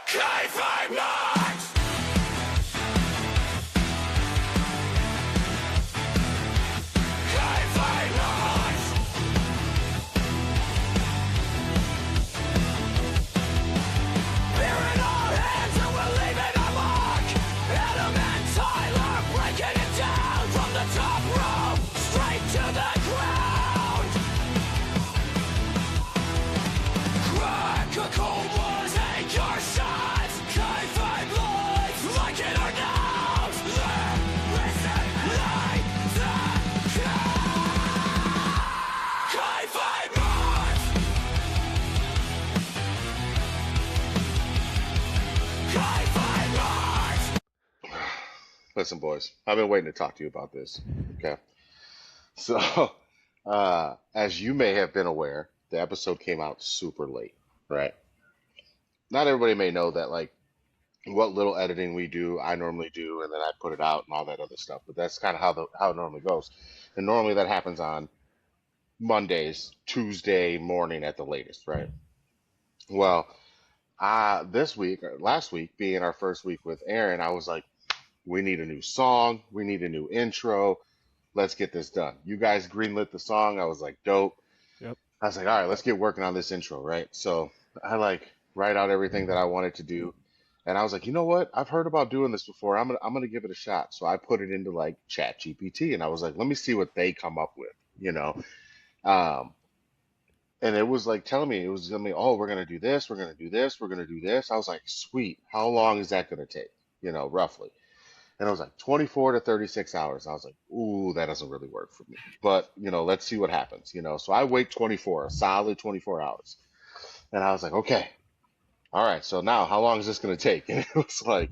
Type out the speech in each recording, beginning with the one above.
K5 Nights! K5 Nights! Beer in our hands and we're leaving a mark. Adam and Tyler breaking it down from the top rope straight to the ground. Crack a cold one, take your shots. K5 lights, like it or not. Listen like the K5 Nights! K5 Nights! Listen, boys, I've been waiting to talk to you about this. Okay. So, as you may have been aware, the episode came out super late, right? Not everybody may know that, like, what little editing we do, I normally do, and then I put it out and all that other stuff. But that's kind of how it normally goes. And normally that happens on Mondays, Tuesday morning at the latest, right? Well, this week, or last week, being our first week with Aaron, I was like, we need a new song, we need a new intro. Let's get this done. You guys greenlit the song. I was like, dope. Yep. I was like, all right, let's get working on this intro, right? So I like write out everything that I wanted to do. And I was like, you know what? I've heard about doing this before. I'm gonna give it a shot. So I put it into like Chat GPT and I was like, let me see what they come up with, you know. Um, and it was like telling me it was gonna be, oh, we're gonna do this, we're gonna do this, we're gonna do this. I was like, sweet. How long is that gonna take? You know, roughly. And it was like 24 to 36 hours. I was like, ooh, that doesn't really work for me. But, you know, let's see what happens, you know. So I wait 24, a solid 24 hours. And I was like, okay, all right, so now how long is this going to take? And it was like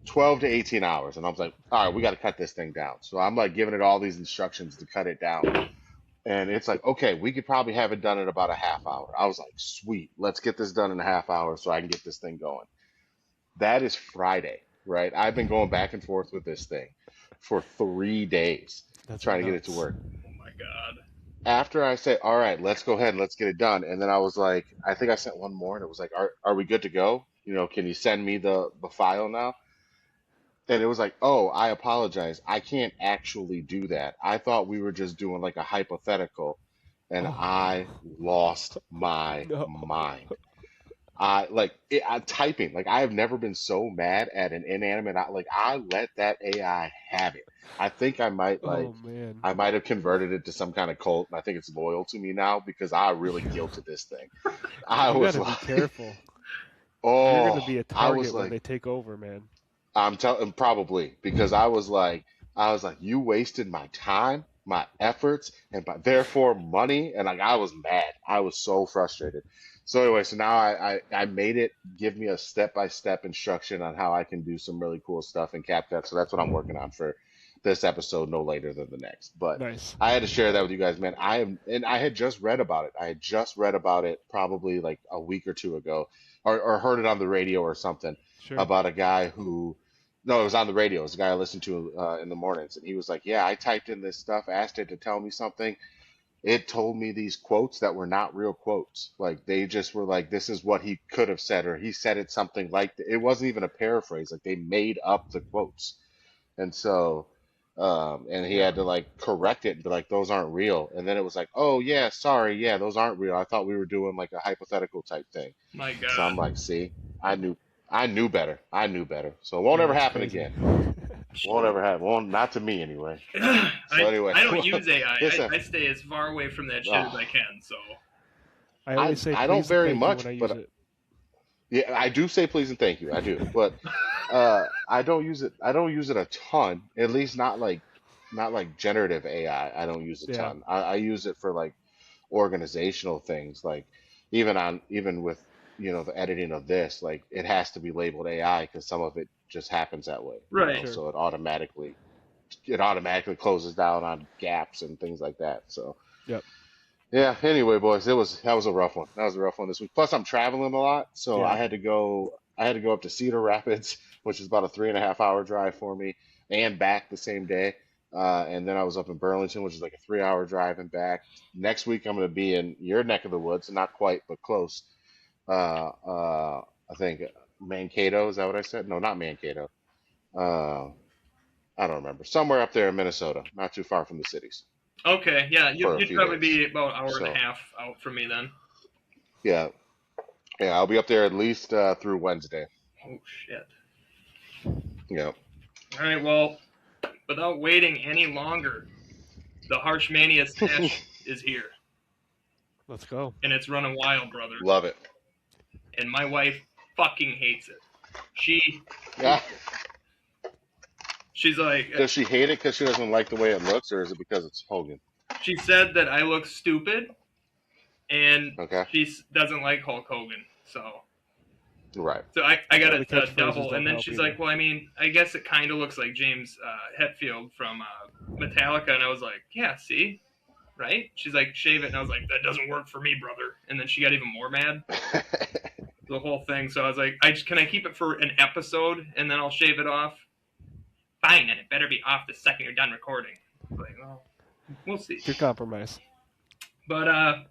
12 to 18 hours. And I was like, all right, we got to cut this thing down. So I'm like giving it all these instructions to cut it down. And it's like, okay, we could probably have it done in about a half hour. I was like, sweet, let's get this done in a half hour so I can get this thing going. That is Friday, right? I've been going back and forth with this thing for 3 days That's trying to get it to nuts. work. Oh my god. After I said, all right, let's go ahead and let's get it done. And then I was like, I think I sent one more and it was like, are we good to go? You know, can you send me the file now? And it was like, oh, I apologize. I can't actually do that. I thought we were just doing like a hypothetical, and I Oh lost my no. mind. I'm typing. Like I have never been so mad at an inanimate. Like I let that AI have it. I think Oh man. I might have converted it to some kind of cult, and I think it's loyal to me now because I really guilted this thing. I You was gotta be like, careful. You're gonna oh, be a I was target when like, they take over, man. I'm telling probably because I was like, you wasted my time, my efforts, and therefore money, and like I was mad. I was so frustrated. So anyway, so now I made it give me a step-by-step instruction on how I can do some really cool stuff in CapCut. So that's what I'm working on for this episode, no later than the next. But Nice. I had to share that with you guys, man. And I had just read about it. I had just read about it probably like a week or two ago, or heard it on the radio or something Sure. about a guy who, no, it was on the radio. It was a guy I listened to in the mornings, and he was like, "Yeah, I typed in this stuff, asked it to tell me something. It told me these quotes that were not real quotes. Like they just were like, this is what he could have said, or he said it something like it wasn't even a paraphrase. Like they made up the quotes, and so." And he Yeah. had to like correct it and be like, those aren't real. And then it was like, oh yeah, sorry, yeah, those aren't real. I thought we were doing like a hypothetical type thing. My So I'm god. like, see, I knew better. I knew better. So it won't Yeah, ever it's happen crazy. again. Won't ever happen. Won't, not to me anyway. So anyway, I don't use AI. listen, I stay as far away from that shit as oh, I can. So I always say I don't please and very thank you much, when I use but it. yeah, I do say please and thank you. I do, but I don't use it. I don't use it a ton. At least not like generative AI. I don't use a Yeah. ton. I use it for like organizational things, like even with the editing of this, like it has to be labeled AI because some of it just happens that way, right. Sure. so it automatically closes down on gaps and things like that. So Yep. yeah. Anyway, boys, that was a rough one. That was a rough one this week. Plus, I'm traveling a lot, so Yeah. I had to go up to Cedar Rapids, which is about a 3.5 hour drive for me, and back the same day. And then I was up in Burlington, which is like a 3 hour drive and back. Next week, I'm going to be in your neck of the woods, not quite, but close. I think Mankato. Is that what I said? No, not Mankato. Uh, I don't remember. Somewhere up there in Minnesota, not too far from the cities, Okay, yeah, for a you'd few probably days. be about an hour and a So half out from me then. yeah, yeah, I'll be up there at least through Wednesday. Oh shit. Yeah. All right, well, without waiting any longer, the Harsh Mania Stash is here, Let's go. and it's running wild, brother. Love it. And my wife fucking hates it. Yeah. She's like, Does she hate it because she doesn't like the way it looks, or is it because it's Hogan? she said that I look stupid, and Okay. she doesn't like Hulk Hogan. So Right. I got Yeah, a the catchphrases double, don't and then help she's either. like, well, I mean, I guess it kind of looks like James Hetfield from Metallica, and I was like, yeah, see, right? She's like, shave it, and I was like, that doesn't work for me, brother. And then she got even more mad, the whole thing. So I was like, can I keep it for an episode, and then I'll shave it off? Fine, and it better be off the second you're done recording. I was like, well, we'll see. Good compromise. But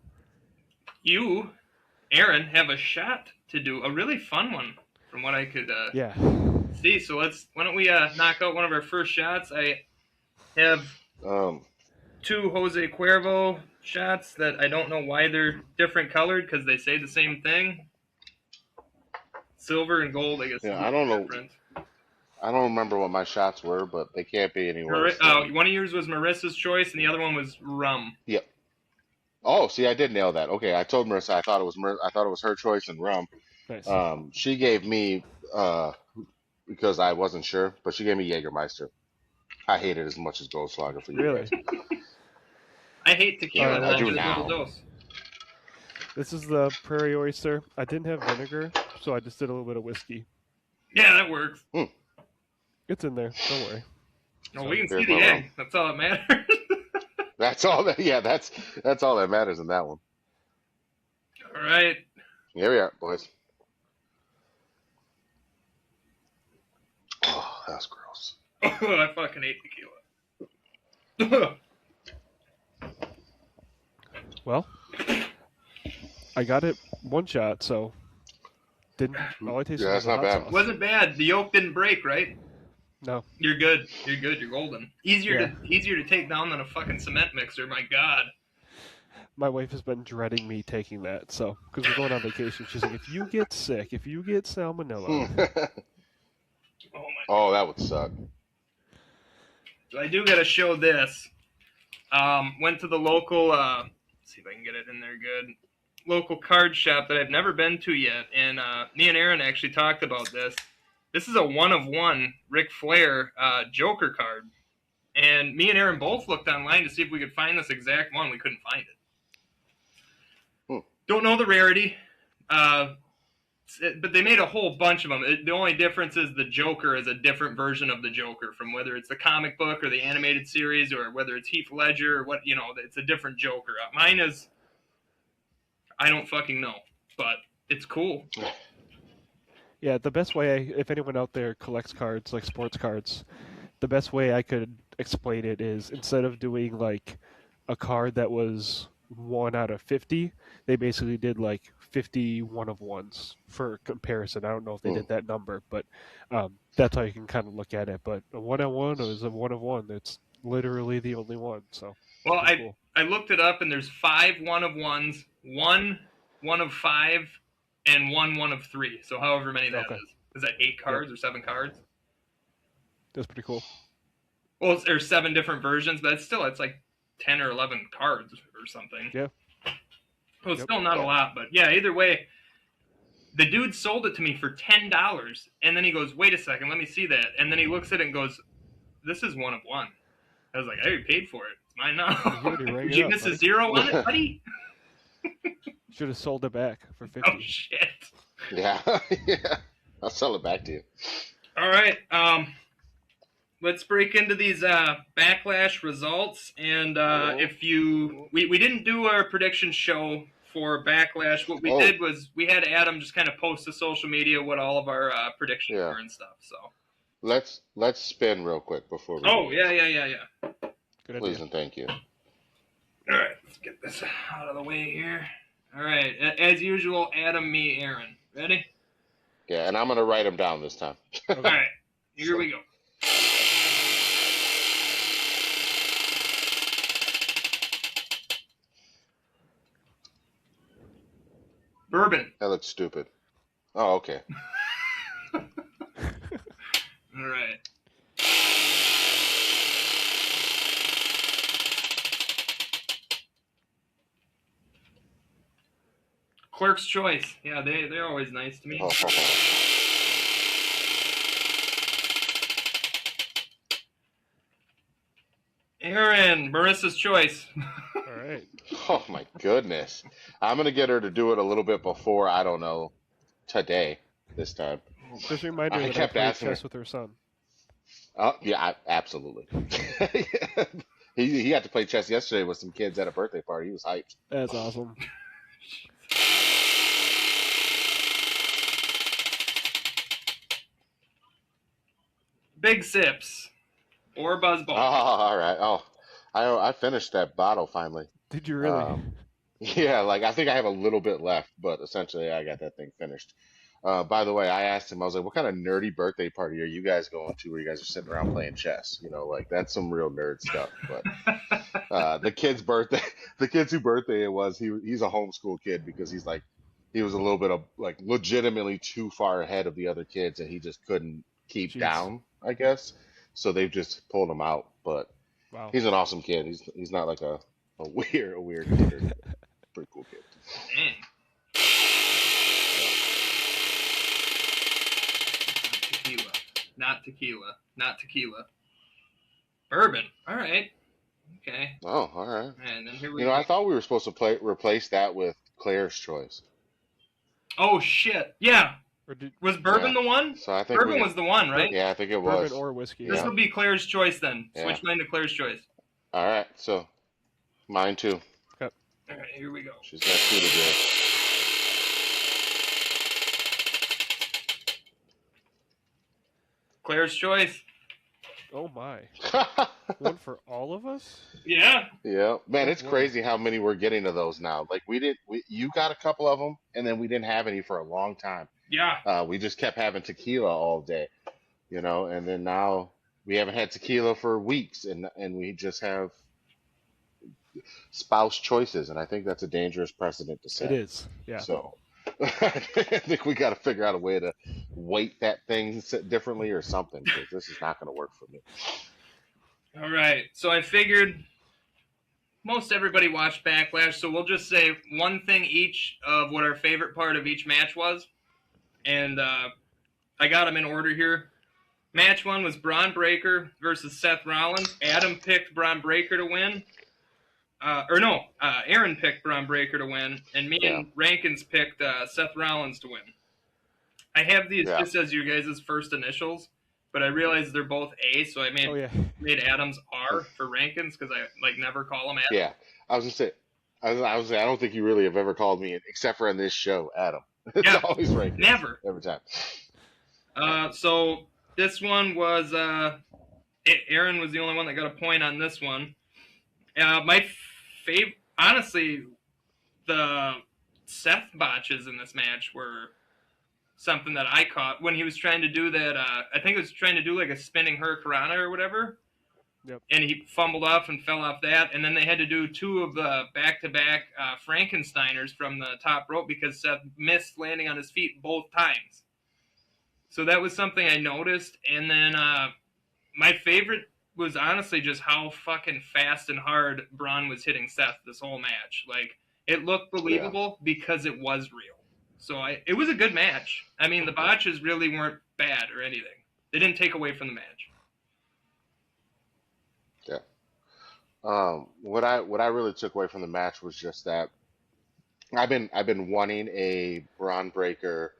you, Aaron, have a shot to do, a really fun one, from what I could Yeah. see. So why don't we knock out one of our first shots? I have um, 2 Jose Cuervo shots that I don't know why they're different colored because they say the same thing. Silver and gold, I guess. yeah, I don't know. Different. I don't remember what my shots were, but they can't be any worse. Than... One of yours was Marissa's choice, and the other one was rum. Yep. Oh, see, I did nail that. Okay, I told Marissa I thought it was her choice and rum. Nice. She gave me because I wasn't sure, but she gave me Jägermeister. I hate it as much as Goldschlager for you Really? guys. I hate tequila. I do Just a now. little dose. This is the Prairie Oyster. I didn't have vinegar, so I just did a little bit of whiskey. Yeah, that works. It's in there. Don't worry. No, we can Here's see the my egg. rum. That's all that matters. That's all that. Yeah, that's all that matters in that one. All right. Here we are, boys. Oh, that's gross. Oh, I fucking hate tequila. Well, I got it one shot, so didn't. All I tasted Yeah, was that's the not hot bad. sauce. Wasn't bad. The yolk didn't break, right? No. You're good. You're good. You're golden. Easier Yeah. to take down than a fucking cement mixer. My God. My wife has been dreading me taking that, so because we're going on vacation, she's like, if you get sick, if you get salmonella, Oh my. Oh, that would suck. So I do got to show this. Went to the local. Let's see if I can get it in there good. Local card shop that I've never been to yet, and me and Aaron actually talked about this. This is a 1-of-1 Ric Flair Joker card, and me and Aaron both looked online to see if we could find this exact one. We couldn't find it. Don't know the rarity, but they made a whole bunch of them. The only difference is the Joker is a different version of the Joker, from whether it's the comic book or the animated series, or whether it's Heath Ledger or what. It's a different Joker. Mine is, I don't fucking know, but it's cool. yeah, the best way, if anyone out there collects cards, like sports cards, the best way I could explain it is instead of doing like a card that was 1 out of 50, they basically did like 50 1-of-1s for comparison. I don't know if they did that number, but that's how you can kind of look at it. But a 1-on-1 is a 1-of-1. It's literally the only one. So Well, cool. I looked it up, and there's 5 1-of-1s, 1 1-of-5, and 1 1-of-3. So however many that Okay. is. Is that 8 cards or 7 cards? That's pretty cool. Well, there's 7 different versions, but it's like 10 or 11 cards or something. Yeah. Well, it's Yep. still not a lot, but yeah, either way, the dude sold it to me for $10, and then he goes, wait a second, let me see that. And then he looks at it and goes, this is 1-of-1. I was like, I already paid for it. It's mine now. You already rang Did it you up, miss a buddy. 0 on it, buddy? Should have sold it back for 50. Oh, shit. Yeah, yeah. I'll sell it back to you. All right. Let's break into these Backlash results. And if you... We didn't do our prediction show for Backlash. What we did was we had Adam just kind of post to social media what all of our predictions were and stuff. So let's spin real quick before we Oh, do yeah. Good Please idea. and thank you. All right, let's get this out of the way here. All right, as usual, Adam, me, Aaron. Ready? Yeah, and I'm gonna write them down this time. All Okay. right, here So, we go. Bourbon. that looks stupid. Oh, okay. All right. Clerk's Choice. Yeah, they're always nice to me. Oh, Aaron, Marissa's Choice. All right. oh my goodness. I'm gonna get her to do it a little bit before, I don't know, today, this time. Just a reminder I that I kept played asking her. chess with her son. Oh, yeah, absolutely. He got to play chess yesterday with some kids at a birthday party. He was hyped. That's awesome. Big Sips or Oh, Buzzball. all right. Oh, I finished that bottle finally. Did you really? Yeah, like I think I have a little bit left, but essentially I got that thing finished. By the way, I asked him, I was like, what kind of nerdy birthday party are you guys going to where you guys are sitting around playing chess? You know, like that's some real nerd stuff. But the kid's birthday, the kid's whose birthday it was, he's a homeschool kid because he's like, he was a little bit of like legitimately too far ahead of the other kids and he just couldn't keep Jeez. down, I guess. So they've just pulled him out. But Wow. he's an awesome kid. He's not like a weird kid. Or anything. Pretty cool kid. Dang. Tequila. Not tequila. Not tequila. Bourbon. All right. Okay. Oh, all right. And then here we You know, go. I thought we were supposed to replace that with Claire's Choice. Oh shit. Yeah. Or did Was Bourbon Yeah. the one? So I think Bourbon was the one, right? yeah, I think it bourbon was. or whiskey? This Yeah. will be Claire's Choice then. Yeah. Switch mine to Claire's Choice. All right, so mine too. Okay. All right, here we go. She's got two to do. Claire's Choice. Oh my. One for all of us? Yeah. Yeah, man, it's Whoa. crazy how many we're getting of those now. Like you got a couple of them, and then we didn't have any for a long time. Yeah. We just kept having tequila all day, you know, and then now we haven't had tequila for weeks, and we just have spouse choices, and I think that's a dangerous precedent to set. It is. Yeah. So I think we got to figure out a way to weight that thing differently or something because this is not going to work for me. All right. So I figured most everybody watched Backlash, so we'll just say one thing each of what our favorite part of each match was. And I got them in order here. Match one was Braun Breaker versus Seth Rollins. Adam picked Braun Breaker to win. Aaron picked Braun Breaker to win, and me and Rankins picked Seth Rollins to win. I have these just as you guys' first initials, but I realized they're both A, so I made Adam's R for Rankins because I never call him Adam. Yeah, I was gonna say, I don't think you really have ever called me, except for on this show, Adam. It's always Rankins. Never. Every time. So this one was Aaron was the only one that got a point on this one. My favorite, honestly, the Seth botches in this match were something that I caught when he was trying to do that. I think he was trying to do like a spinning hurricanrana or whatever. Yep. And he fumbled off and fell off that. And then they had to do two of the back-to-back Frankensteiners from the top rope because Seth missed landing on his feet both times. So that was something I noticed. And then my favorite was honestly just how fucking fast and hard Braun was hitting Seth this whole match. Like, it looked believable because it was real. So it was a good match. I mean, the botches really weren't bad or anything. They didn't take away from the match. Yeah. What I really took away from the match was just that I've been wanting a Braun Breaker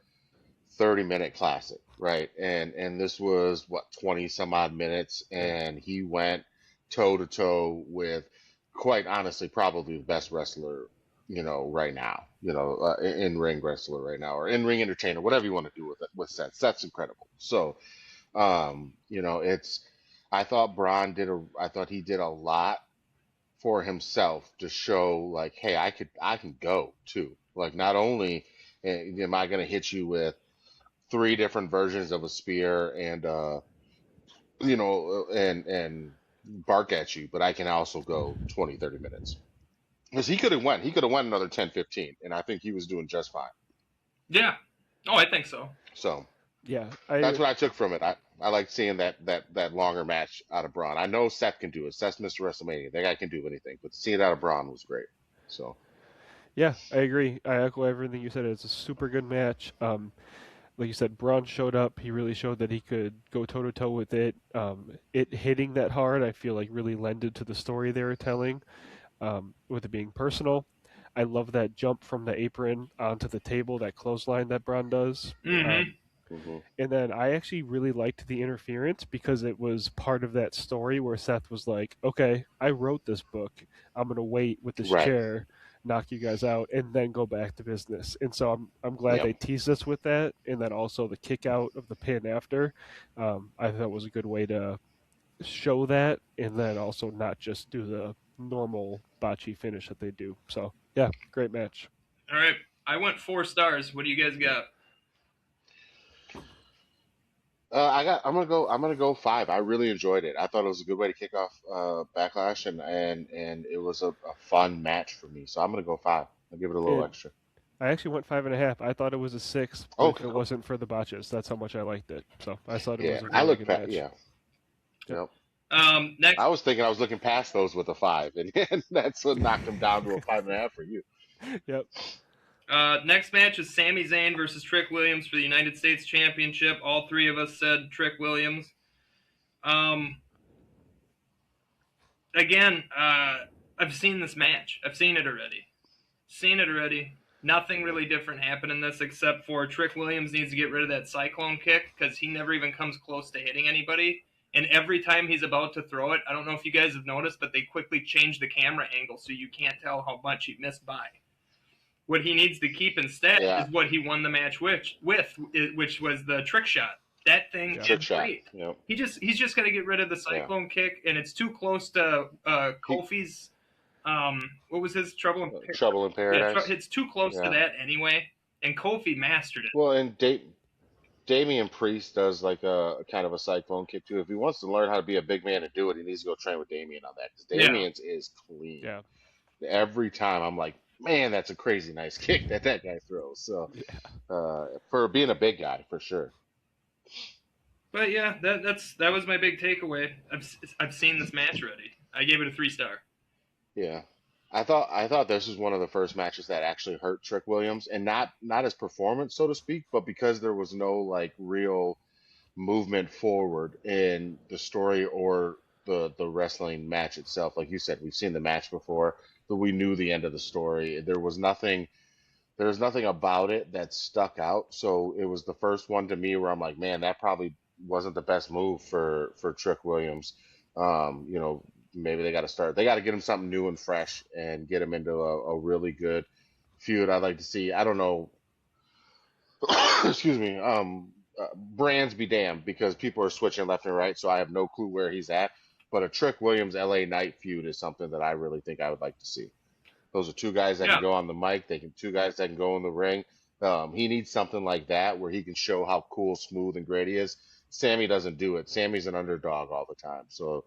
30-minute classic, right? And this was what 20 some odd minutes, and he went toe to toe with, quite honestly, probably the best wrestler, right now, in ring wrestler right now, or in ring entertainer, whatever you want to do with it with Seth. Seth's incredible. So, I thought he did a lot for himself to show like, hey, I can go too. Like, not only am I going to hit you with three different versions of a spear and and bark at you, but I can also go 20, 30 minutes. Because he could have went another 10, 15, and I think he was doing just fine. Yeah. Oh, I think so. So Yeah, that's what I took from it. I like seeing that longer match out of Braun. I know Seth can do it. Seth's Mr. WrestleMania. That guy can do anything, but seeing it out of Braun was great. So yeah, I agree. I echo everything you said. It's a super good match. Like you said, Braun showed up. He really showed that he could go toe to toe with it. It hitting that hard, I feel like really lended to the story they were telling, with it being personal. I love that jump from the apron onto the table, that clothesline that Braun does. Mm-hmm. hmm And then I actually really liked the interference because it was part of that story where Seth was like, okay, I wrote this book. I'm going to wait with this right, chair, knock you guys out, and then go back to business. And so I'm glad yep, they teased us with that. And then also the kick out of the pin after, I thought was a good way to show that. And then also not just do the normal botchy finish that they do. So, yeah, great match. All right. I went 4 stars. What do you guys got? I'm gonna go 5. I really enjoyed it. I thought it was a good way to kick off Backlash, and it was a fun match for me. So I'm gonna go 5. I'll give it a little And extra. I actually went 5.5. I thought it was a 6, but if Okay, it cool. wasn't for the botches, that's how much I liked it. So I thought it Yeah, was a I really look good past. match. Yeah, Yep. yep. Next, I was thinking I was looking past those with a 5, and that's what knocked him down to a 5.5 for you. Yep. next match is Sami Zayn versus Trick Williams for the United States Championship. All three of us said Trick Williams. Um, again, I've seen this match. I've seen it already. Seen it already. Nothing really different happened in this except for Trick Williams needs to get rid of that cyclone kick because he never even comes close to hitting anybody. And every time he's about to throw it, I don't know if you guys have noticed, but they quickly change the camera angle so you can't tell how much he missed by. What he needs to keep instead Yeah, is what he won the match which was the trick shot. That thing Yeah. is trick shot. great. Yep. He's just got to get rid of the Yeah. cyclone kick, and it's too close to He Kofi's. What was his trouble in Trouble in yeah, Paradise. it's too close to Yeah. that anyway. And Kofi mastered it. Well, and Damian Priest does like a kind of a cyclone kick too. If he wants to learn how to be a big man and do it, he needs to go train with Damian on that because Yeah, Damian's is clean. Yeah. Every time I'm like, man, that's a crazy nice kick that guy throws. So for being a big guy, for sure. but yeah, that was my big takeaway. I've seen this match already. I gave it a 3 star. Yeah. I thought this was one of the first matches that actually hurt Trick Williams, and not his performance, so to speak, but because there was no like real movement forward in the story or the wrestling match itself. Like you said, we've seen the match before, but we knew the end of the story. There was nothing about it that stuck out. So it was the first one to me where I'm like, man, that probably wasn't the best move for Trick Williams. You know, maybe they got to start. They got to get him something new and fresh and get him into a really good feud. I'd like to see. I don't know. Excuse me. Brands be damned because people are switching left and right, so I have no clue where he's at. But a Trick Williams LA Knight feud is something that I really think I would like to see. Those are two guys that Yeah, can go on the mic. They can two guys that can go in the ring. He needs something like that where he can show how cool, smooth, and great he is. Sammy doesn't do it. Sammy's an underdog all the time. So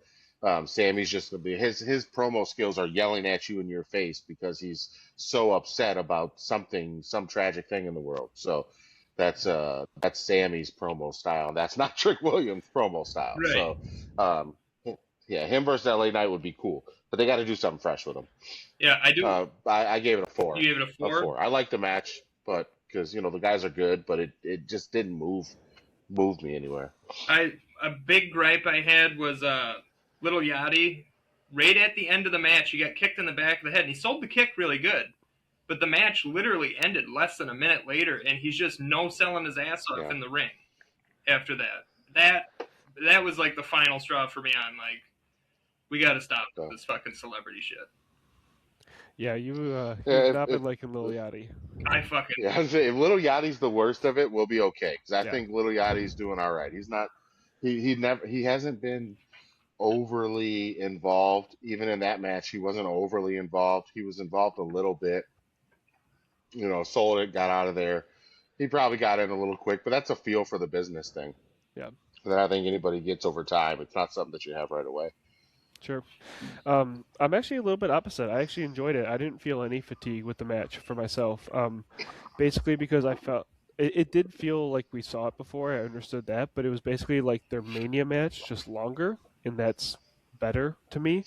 Sammy's just gonna be his promo skills are yelling at you in your face because he's so upset about some tragic thing in the world. So that's Sammy's promo style. And that's not Trick Williams' promo style. right. So um, yeah, him versus LA Knight would be cool, but they got to do something fresh with him. Yeah, I do. I gave it a You 4. gave it a A 4. 4. I like the match, but because the guys are good, but it just didn't move me anywhere. A big gripe I had was Little Yachty. Right at the end of the match, he got kicked in the back of the head, and he sold the kick really good. But the match literally ended less than a minute later, and he's just no selling his ass off Yeah. in the ring. After that was like the final straw for me. On like, we got to stop So, this fucking celebrity shit. Yeah, yeah, you've not been liking Lil Yachty. I fucking yeah. If Little Yachty's the worst of it, we'll be okay because I Yeah. think Little Yachty's doing all right. He's not. He hasn't been overly involved. Even in that match, he wasn't overly involved. He was involved a little bit. Sold it, got out of there. he probably got in a little quick, but that's a feel for the business thing Yeah, that I think anybody gets over time. It's not something that you have right away. sure. I'm actually a little bit opposite. I actually enjoyed it. I didn't feel any fatigue with the match for myself. Basically because I felt it did feel like we saw it before. I understood that, but it was basically like their Mania match, just longer, and that's better to me.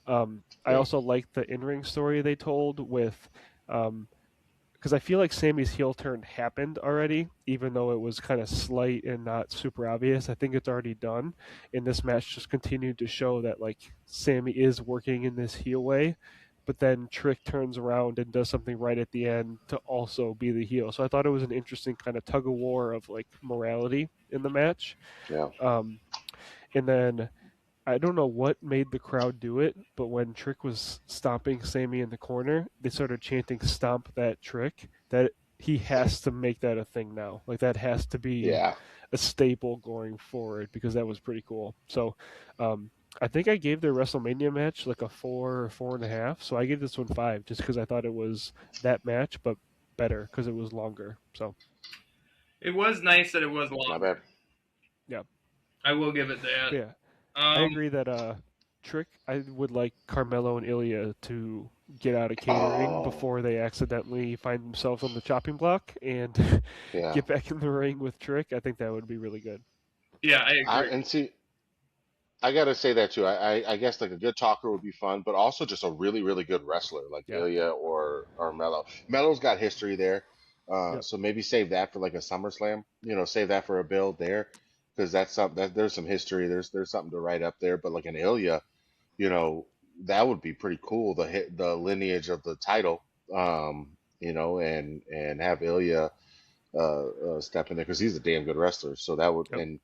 I Yeah, also liked the in-ring story they told with, because I feel like Sammy's heel turn happened already, even though it was kind of slight and not super obvious. I think it's already done, and this match just continued to show that like Sammy is working in this heel way, but then Trick turns around and does something right at the end to also be the heel. So I thought it was an interesting kind of tug of war of like morality in the match. yeah. Um, and then I don't know what made the crowd do it, but when Trick was stomping Sammy in the corner, they started chanting "Stomp that Trick." That he has to make that a thing now. Like that has to be Yeah. a staple going forward because that was pretty cool. So, I think I gave their WrestleMania match like a 4 or 4.5. So I gave this one 5 just because I thought it was that match, but better because it was longer. So It was nice that it was Not longer. bad. yeah, I will give it that. but yeah. I Um, agree that Trick. I would like Carmelo and Ilya to get out of catering Oh, before they accidentally find themselves on the chopping block and yeah. get back in the ring with Trick. I think that would be really good. yeah, I I agree. and see. I gotta say that too. I guess like a good talker would be fun, but also just a really, really good wrestler like Yeah. Ilya or Mello. Mello's got history there, Yep. so maybe save that for like a SummerSlam. Save that for a build there, because that's some that there's some history. There's something to write up there. But like an Ilya, you know, that would be pretty cool. The lineage of the title, and have Ilya step in there because he's a damn good wrestler. So that would Yep. and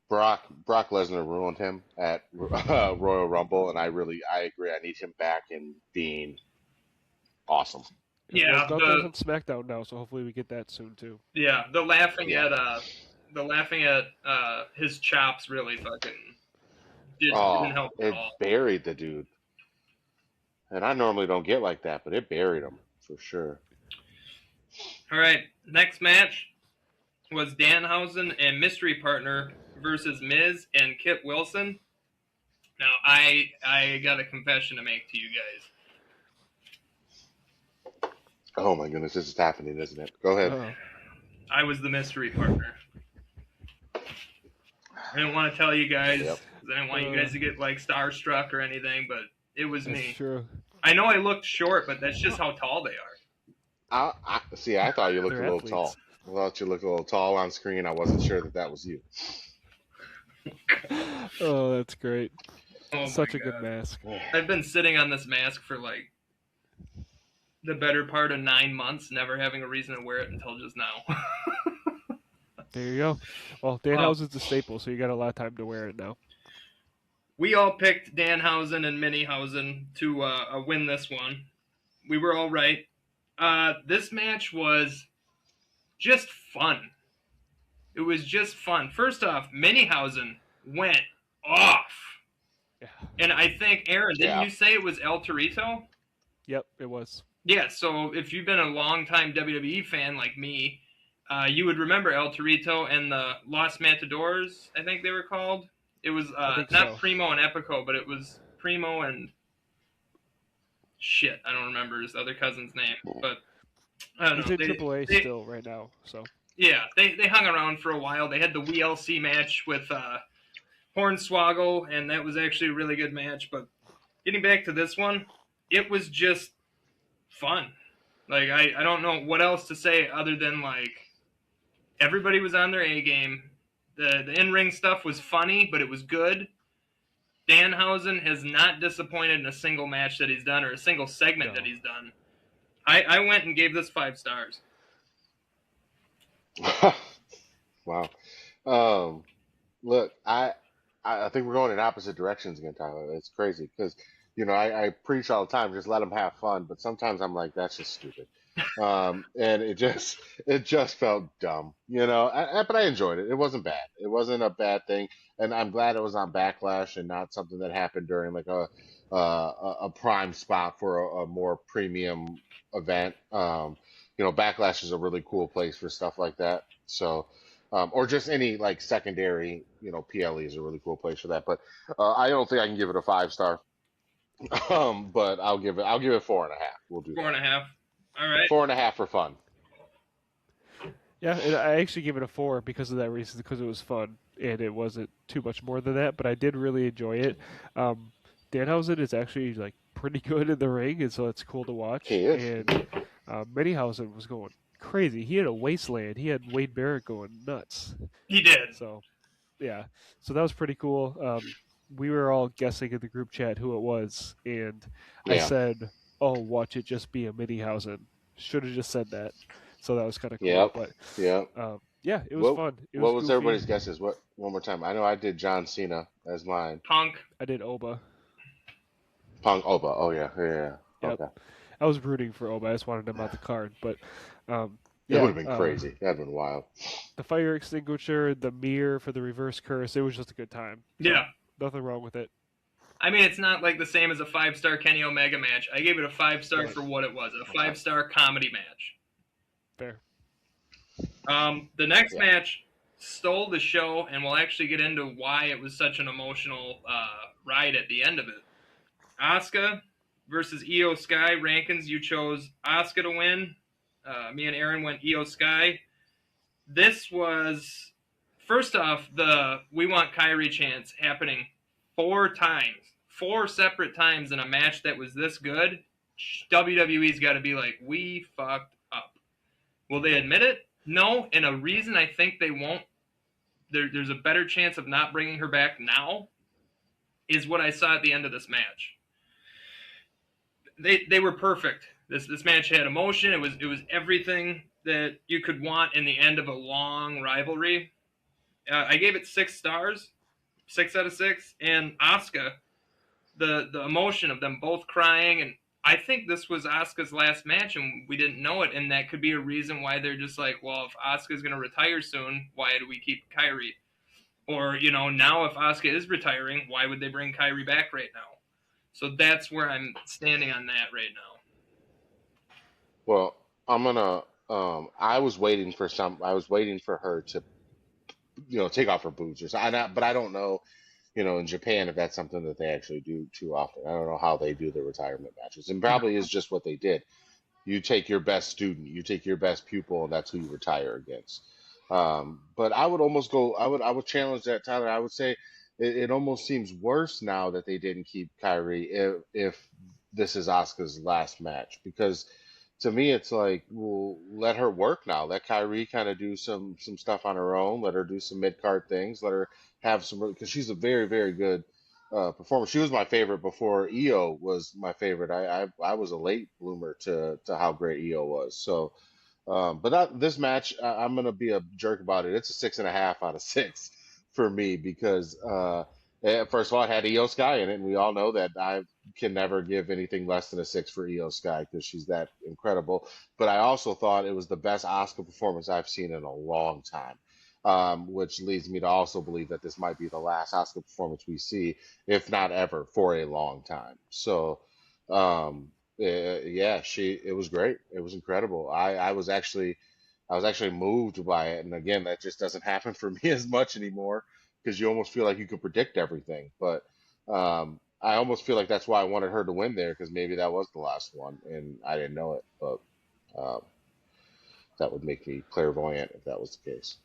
Brock Lesnar ruined him at Royal Rumble, and I agree. I need him back and being awesome. Yep. Well, Yeah, Gunther's on SmackDown now, so hopefully we get that soon too. the laughing Yeah. at his chops really fucking didn't Oh, help at it all. buried the dude, and I normally don't get like that, but it buried him for sure. All right, next match was Danhausen and Mystery Partner versus Miz and Kit Wilson. Now, I got a confession to make to you guys. Oh my goodness, this is happening, isn't it? Go ahead. Oh, I was the mystery partner. I didn't want to tell you guys Yep. because I didn't want you guys to get like starstruck or anything, but it was that's me. true. I know I looked short, but that's just how tall they are. I see. I thought you looked a They're little athletes. tall. I thought you looked a little tall on screen. I wasn't sure that that was you. Oh, that's great. Oh Such my a good god! mask. I've been sitting on this mask for like the better part of 9 months, never having a reason to wear it until just now. There you go. Well, Danhausen's a staple, so you got a lot of time to wear it now. We all picked Danhausen and Minihausen to win this one. We were all right. This match was just fun. It was just fun. First off, Minihausen went off. Yeah. And I think, Aaron, didn't Yeah. you say it was El Torito? Yep, it was. Yeah, so if you've been a longtime WWE fan like me, you would remember El Torito and the Los Matadors, I think they were called. It was I think not so. Primo and Epico, but it was Primo and shit. I don't remember his other cousin's name, but I don't He's know. in AAA They, still right now, so yeah, they hung around for a while. They had the WLC match with Hornswoggle, and that was actually a really good match. But getting back to this one, it was just fun. Like I don't know what else to say other than like everybody was on their A game. The in ring stuff was funny, but it was good. Danhausen has not disappointed in a single match that he's done or a single segment No. that he's done. I went and gave this 5 stars. Wow. Um, Look, I think we're going in opposite directions again, Tyler. It's crazy because I preach all the time, just let them have fun. But sometimes I'm like, that's just stupid, and it just felt dumb, but I enjoyed it. It wasn't bad. It wasn't a bad thing, and I'm glad it was on Backlash and not something that happened during like a prime spot for a more premium event. Backlash is a really cool place for stuff like that. So, or just any like secondary, PLE is a really cool place for that. But I don't think I can give it a 5 star. But I'll give it 4.5. We'll do Four that. and a half. All right. 4.5 for fun. Yeah, and I actually gave it a 4 because of that reason, because it was fun and it wasn't too much more than that. But I did really enjoy it. Um, Danhausen is actually like pretty good in the ring, and so it's cool to watch. He is. And Minihausen was going crazy. He had a wasteland. He had Wade Barrett going nuts. He did. So yeah, so that was pretty cool. We were all guessing in the group chat who it was, and I Yeah. said, "Oh, watch it just be a Minihausen." Should have just said that. So that was kind of cool. Yep. But Yep. yeah, it was What fun. It what was was goofy. everybody's guesses? What one more time? I know I did John Cena as mine. Punk. I did Oba. Punk Oba. Oh yeah. Yeah. Yep. Okay. I was rooting for Oba. I just wanted him out the card. But It yeah, would have been crazy. That'd been wild. the fire extinguisher, the mirror for the reverse curse. It was just a good time. So, Yeah. nothing wrong with it. I mean, it's not like the same as a 5-star Kenny Omega match. I gave it a 5-star Right. for what it was, a 5-star comedy match. Fair. The next Yeah. match stole the show, and we'll actually get into why it was such an emotional ride at the end of it. Asuka versus Io Sky. Rankins, you chose Asuka to win. Me and Aaron went Io Sky. This was, first off, the We Want Kyrie chants happening 4 times, 4 separate times in a match that was this good. WWE's got to be like, we fucked up. Will they admit it? No, and a reason I think they won't, there's a better chance of not bringing her back now, is what I saw at the end of this match. They were perfect. This match had emotion. It was everything that you could want in the end of a long rivalry. I gave it 6 stars, 6 out of 6. And Asuka, the emotion of them both crying, and I think this was Asuka's last match, and we didn't know it, and that could be a reason why they're just like, well, if Asuka's going to retire soon, why do we keep Kyrie? Or, now if Asuka is retiring, why would they bring Kyrie back right now? So that's where I'm standing on that right now. Well, I'm gonna. I was waiting for her to, take off her boots or something. But I don't know, in Japan if that's something that they actually do too often. I don't know how they do the retirement matches, and probably is just what they did. You take your best student, you take your best pupil, and that's who you retire against. But I would almost go. I would challenge that, Tyler. I would say it almost seems worse now that they didn't keep Kyrie if this is Asuka's last match, because to me it's like, well, let her work now. Let Kyrie kind of do some stuff on her own. Let her do some mid card things. Let her have some, because she's a very very good performer. She was my favorite before Io was my favorite. I was a late bloomer to how great Io was. So, but this match, I'm gonna be a jerk about it. It's a 6.5 out of 6 for me because first of all, it had Io Sky in it, and we all know that I can never give anything less than a 6 for Io Sky because she's that incredible. But I also thought it was the best Oscar performance I've seen in a long time. Which leads me to also believe that this might be the last Oscar performance we see, if not ever, for a long time. So, yeah, it was great. It was incredible. I was actually moved by it, and again, that just doesn't happen for me as much anymore because you almost feel like you can predict everything. But I almost feel like that's why I wanted her to win there, because maybe that was the last one, and I didn't know it. But um, that would make me clairvoyant if that was the case.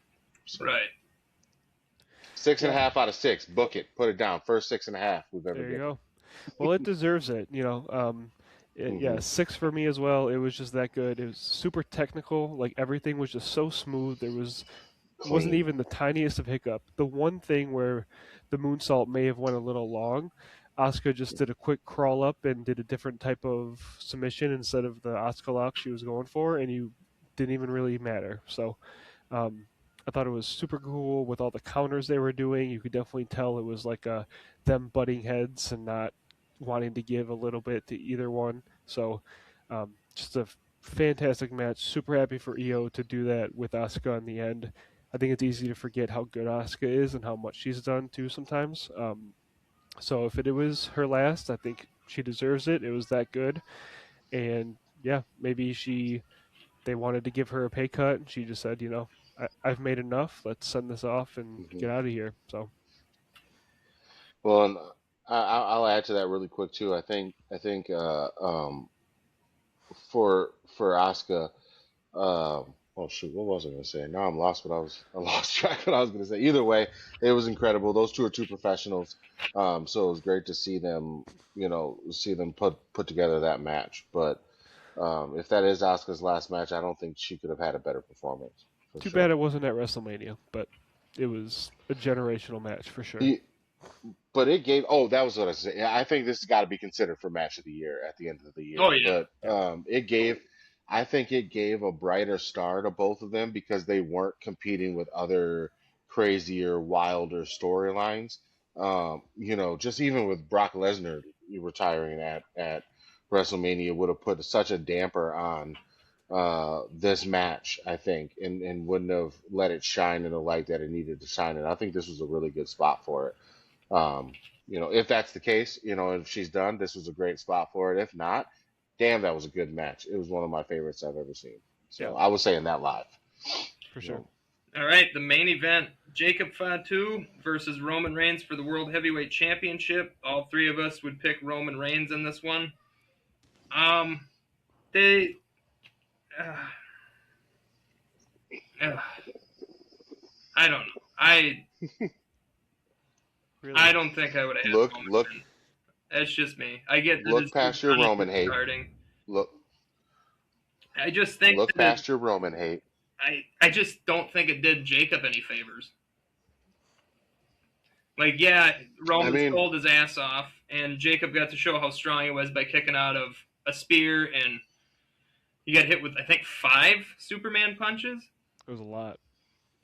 So Right. six and a Yeah, half out of 6. Book it. Put it down. First 6.5 we've ever there you given. go. Well, it deserves it. Yeah, Hmm. 6 for me as well. It was just that good. It was super technical. Like everything was just so smooth. Wasn't Clean. even the tiniest of hiccup. The one thing where the moonsault may have went a little long, Asuka just did a quick crawl up and did a different type of submission instead of the Asuka lock she was going for, and you didn't even really matter. So um, I thought it was super cool with all the counters they were doing. You could definitely tell it was like them butting heads and not wanting to give a little bit to either one. So just a fantastic match. Super happy for Io to do that with Asuka in the end. I think it's easy to forget how good Asuka is and how much she's done too sometimes. So if it was her last, I think she deserves it. It was that good, and yeah, maybe she they wanted to give her a pay cut, and she just said, I've made enough. Let's send this off and Hmm. get out of here. So Well, and I'll add to that really quick too. I think for Asuka. Oh shoot, what was I gonna say? Now I'm lost. I lost track of what I was gonna say. Either way, it was incredible. Those two are two professionals. So it was great to see them, see them put together that match. But if that is Asuka's last match, I don't think she could have had a better performance for too bad sure. it wasn't at WrestleMania, but it was a generational match for sure. E- But it gave. Oh, that was what I said. Yeah, I think this has got to be considered for match of the year at the end of the Oh year. yeah. But Yeah. it gave. I think it gave a brighter star to both of them because they weren't competing with other crazier, wilder storylines. Just even with Brock Lesnar retiring at WrestleMania would have put such a damper on this match, I think, and wouldn't have let it shine in the light that it needed to shine. And I think this was a really good spot for it. If that's the case, if she's done, this was a great spot for it. If not, damn, that was a good match. It was one of my favorites I've ever seen. Yeah, So I was saying that live. for You sure. know, All right, the main event: Jacob Fatu versus Roman Reigns for the World Heavyweight Championship. All three of us would pick Roman Reigns in this one. Um, they. Uh, uh, I don't know. Really. I don't think I would have had look, Roman look, win. That's just me. I get that look this is past your honestly Roman hate. starting. Look, I just think look that past your Roman hate. I just don't think it did Jacob any favors. Like, yeah, I Roman mean, sold his ass off, and Jacob got to show how strong he was by kicking out of a spear, and he got hit with, I think, 5 Superman punches. It was a lot.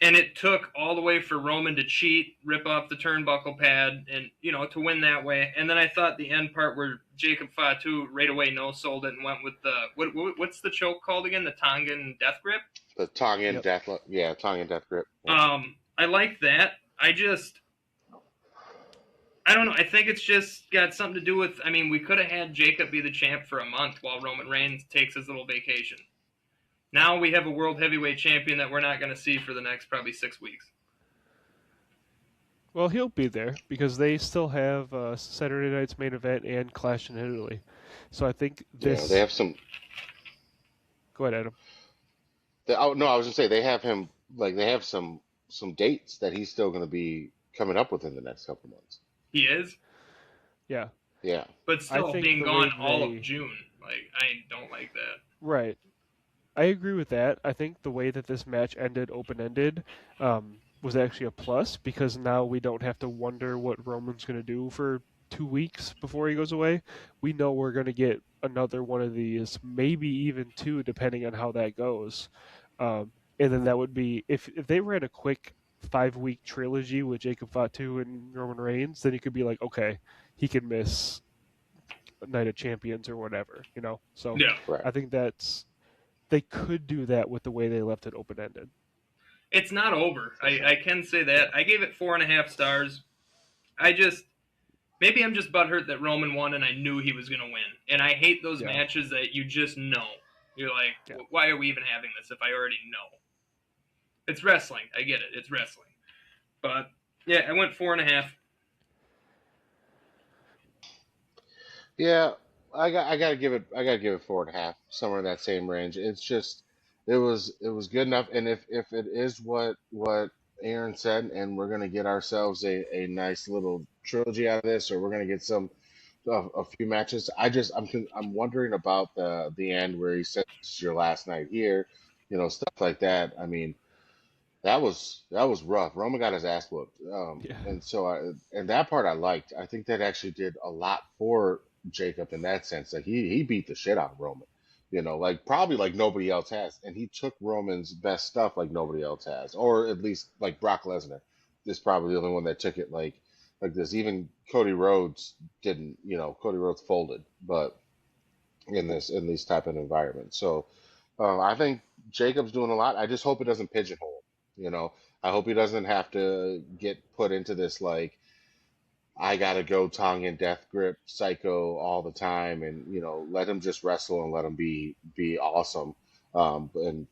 And it took all the way for Roman to cheat, rip off the turnbuckle pad, and, to win that way. And then I thought the end part where Jacob Fatu right away no-sold it and went with the, what's the choke called again? The Tongan death grip? the Tongan Yep. death, yeah, Tongan death grip. Yeah. I like that. I don't know. I think it's just got something to do with. I mean, we could have had Jacob be the champ for a month while Roman Reigns takes his little vacation. Now we have a world heavyweight champion that we're not going to see for the next probably 6 weeks. Well, he'll be there because they still have Saturday night's main event and Clash in Italy. So I think Yeah, they this. have some. Go ahead, Adam. Oh no, I was gonna say they have him like they have some dates that he's still gonna be coming up with in the next couple months. He is, Yeah, Yeah. but I still think being the gone way all they. of June. Like, I don't like that. Right. I agree with that. I think the way that this match ended open ended was actually a plus because now we don't have to wonder what Roman's going to do for 2 weeks before he goes away. We know we're going to get another one of these, maybe even 2, depending on how that goes. And then that would be if they ran a quick 5-week trilogy with Jacob Fatu and Roman Reigns, then you could be like, okay, he can miss Night of Champions or whatever. So Yeah, Right. I think they could do that with the way they left it open ended. it's not over. I can say that. I gave it 4.5 stars. Maybe I'm just butthurt that Roman won and I knew he was going to win. And I hate those Yeah. matches that you just know. You're like, Yeah. why are we even having this if I already know? It's wrestling. I get it. It's wrestling. But yeah, I went 4.5. Yeah, I gotta give it 4.5, somewhere in that same range. It's just it was good enough, and if it is what Aaron said, and we're gonna get ourselves a nice little trilogy out of this, or we're gonna get a few matches. I'm wondering about the end where he says this is your last night here, stuff like that. I mean, that was rough. Roman got his ass whooped, Yeah. and that part I liked. I think that actually did a lot for Jacob in that sense. Like he beat the shit out of Roman, like probably like nobody else has, and he took Roman's best stuff like nobody else has, or at least like Brock Lesnar is probably the only one that took it like this. Even Cody Rhodes didn't. Cody Rhodes folded, but in these type of environments. So I think Jacob's doing a lot. I just hope it doesn't pigeonhole. You know, I hope he doesn't have to get put into this like I gotta go tongue and death grip psycho all the time, and let him just wrestle and let him be awesome. In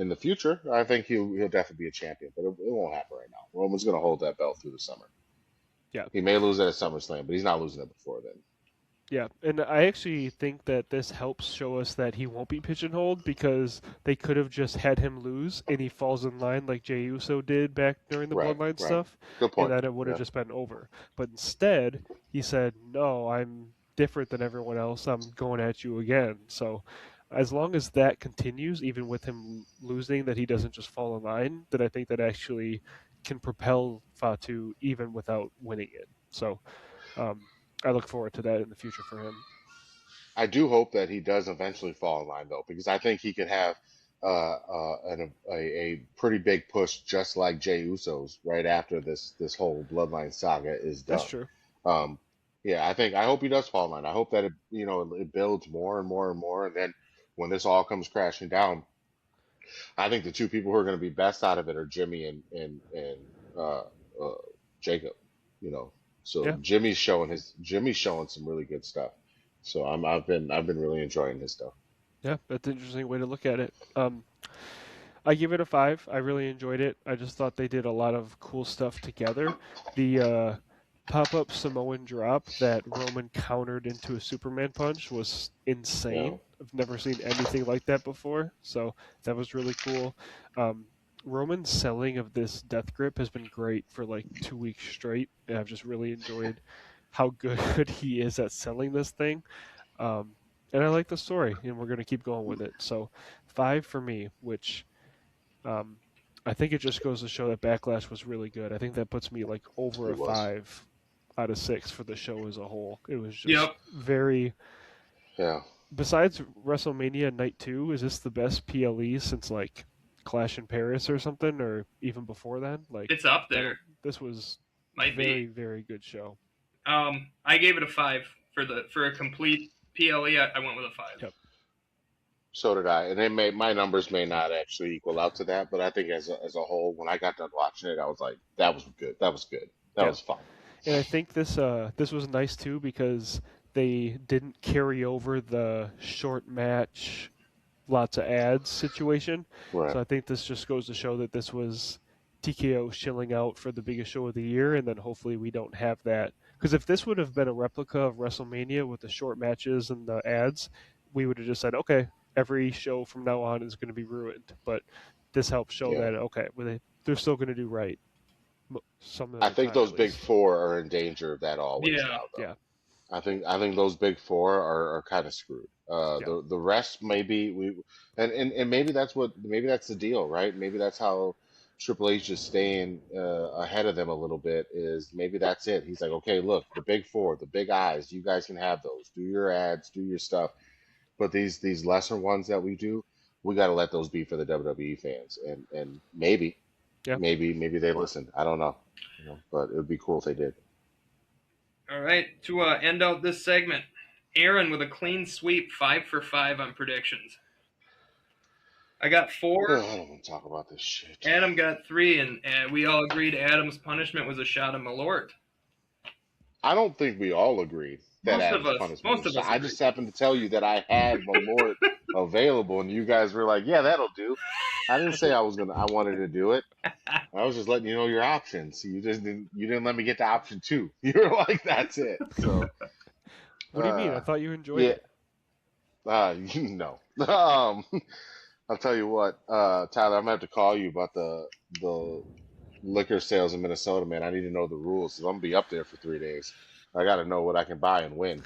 the future, I think he'll definitely be a champion, but it won't happen right now. Roman's going to hold that belt through the summer. Yeah. He may lose it at SummerSlam, but he's not losing it before then. Yeah, and I actually think that this helps show us that he won't be pigeonholed because they could have just had him lose and he falls in line like Jey Uso did back during the Right, Bloodline right. stuff, Good and point. then it would have Yeah, just been over. But instead, he said, "No, I'm different than everyone else. I'm going at you again." So, as long as that continues, even with him losing, that he doesn't just fall in line, then I think that actually can propel Fatu even without winning it. So. Um, I look forward to that in the future for him. I do hope that he does eventually fall in line though, because I think he could have a pretty big push, just like Jey Uso's, right after this whole Bloodline saga is That's done. true. Um, yeah, I hope he does fall in line. I hope that it builds more and more and more, and then when this all comes crashing down, I think the two people who are going to be best out of it are Jimmy and uh, uh, Jacob. You know, so Yeah, Jimmy's showing some really good stuff. So I've been really enjoying his stuff. yeah, that's an interesting way to look at it. I give it a 5. I really enjoyed it. I just thought they did a lot of cool stuff together. The pop-up Samoan drop that Roman countered into a Superman punch was Yeah, insane. I've never seen anything like that before, so that was really cool. Um, Roman's selling of this death grip has been great for like 2 weeks straight, and I've just really enjoyed how good he is at selling this thing. Um, and I like the story, and we're going to keep going with it. So, 5 for me, which um, I think it just goes to show that Backlash was really good. I think that puts me like over it a was. 5 out of 6 for the show as a whole. It was just Yep. very. Yeah, Besides WrestleMania Night 2, is this the best PLE since like Clash in Paris or something, or even before then? Like, It's up that, there. this was Might be. very, very good show. I gave it a 5 for a complete PLE. I went with a 5. Yep. so did I. And my numbers may not actually equal out to that, but I think as a whole, when I got done watching it, I was like, that was good. That was good. That Yeah. was fun. And I think this was nice too because they didn't carry over the short match, lots of ads situation. Right. So I think this just goes to show that this was TKO shilling out for the biggest show of the year, and then hopefully we don't have that. Because if this would have been a replica of WrestleMania with the short matches and the ads, we would have just said, okay, every show from now on is going to be ruined. But this helps show Yeah. that okay, they're still going to do right some of I the think time those at big least. four are in danger of that always Yeah. now, though. Yeah, I think those big four are kind of screwed. yeah, The rest maybe and maybe that's the deal, right? Maybe that's how Triple H is staying ahead of them a little bit. Is maybe that's it. He's like, okay, look, the big four, the big eyes, you guys can have those. Do your ads, do your stuff. But these lesser ones that we do, we got to let those be for the WWE fans, and yeah. maybe they listen. I don't know, but it would be cool if they did. All right. To end out this segment, Aaron with a clean sweep, 5 for 5 on predictions. I got 4. I don't want to talk about this shit. Adam got 3, and we all agreed Adam's punishment was a shot of Malort. I don't think we all agreed that Most of Adam's us. punishment Most was of shot. us I agreed. just happened to tell you that I had Malort available, and you guys were like, "Yeah, that'll do." I didn't say I wanted to do it. I was just letting you know your options. You didn't let me get to option two. You were like, "That's it." So, What do you mean? I uh, thought you enjoyed yeah, it. no. I'll tell you what, Tyler, I'm gonna have to call you about the liquor sales in Minnesota, man. I need to know the rules. 'Cause I'm gonna be up there for 3 days. I got to know what I can buy and win,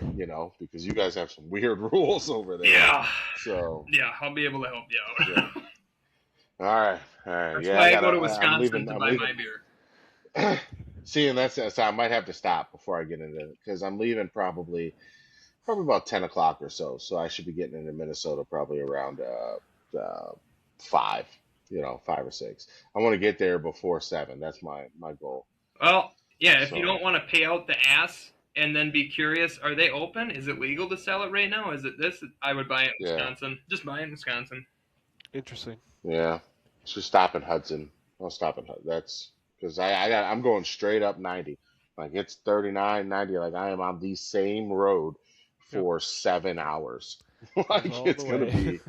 because you guys have some weird rules over there. Yeah. So, Yeah, I'll be able to help you out. yeah. All right, all right. That's Yeah, why I go to I'm Wisconsin leaving. to I'm buy leaving. my beer. See, and so I might have to stop before I get into it because I'm leaving probably about 10 o'clock or so. So I should be getting into Minnesota probably around 5, 5 or 6. I want to get there before 7. That's my goal. Well, yeah, if you So don't want to pay out the ass and then be curious, are they open? Is it legal to sell it right now? Is it this? I would buy it in yeah, Wisconsin. Just buy it in Wisconsin. Interesting. yeah. Should stop in Hudson. I'll stop in Hudson. That's because I'm going straight up 90. Like it's 39, 90. Like I am on the same road Yep. for 7 hours. Goes Like all it's the gonna way. be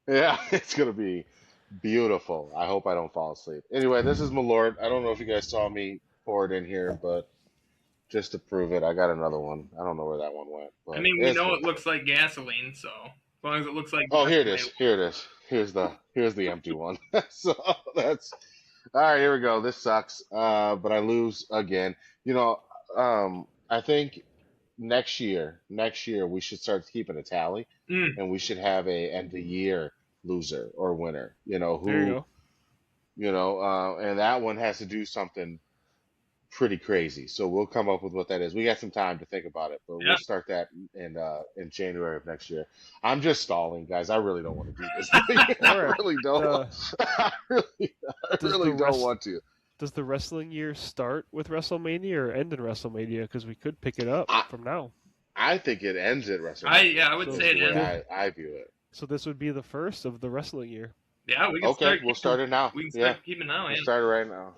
Yeah, it's gonna be beautiful. I hope I don't fall asleep. Anyway, this is Malort. I don't know if you guys saw me pour it in here, but just to prove it, I got another one. I don't know where that one went, I but mean, we it's know good. it looks like gasoline, so as long as it looks like Oh, here it gasoline. is. Here it is. Here's the empty one. So that's all right. Here we go. This sucks. But I lose again. You know, I think next year we should start keeping a tally, Mm, and we should have a end of the year loser or winner. You know There you who. go. And that one has to do something pretty crazy. So we'll come up with what that is. We got some time to think about it, but yeah. we'll start that in January of next year. I'm just stalling, guys. I really don't want to do this. I All right. really don't. The I does the really don't rest want to. does the wrestling year start with WrestleMania or end in WrestleMania? Because we could pick it up I from now. I think it ends at I WrestleMania. would So Is say the it way ends. I view it. so this would be the first of the wrestling year. Yeah, we can Okay, start. we'll start it now. We can Yeah, start keeping now. we'll Yeah. start it right now.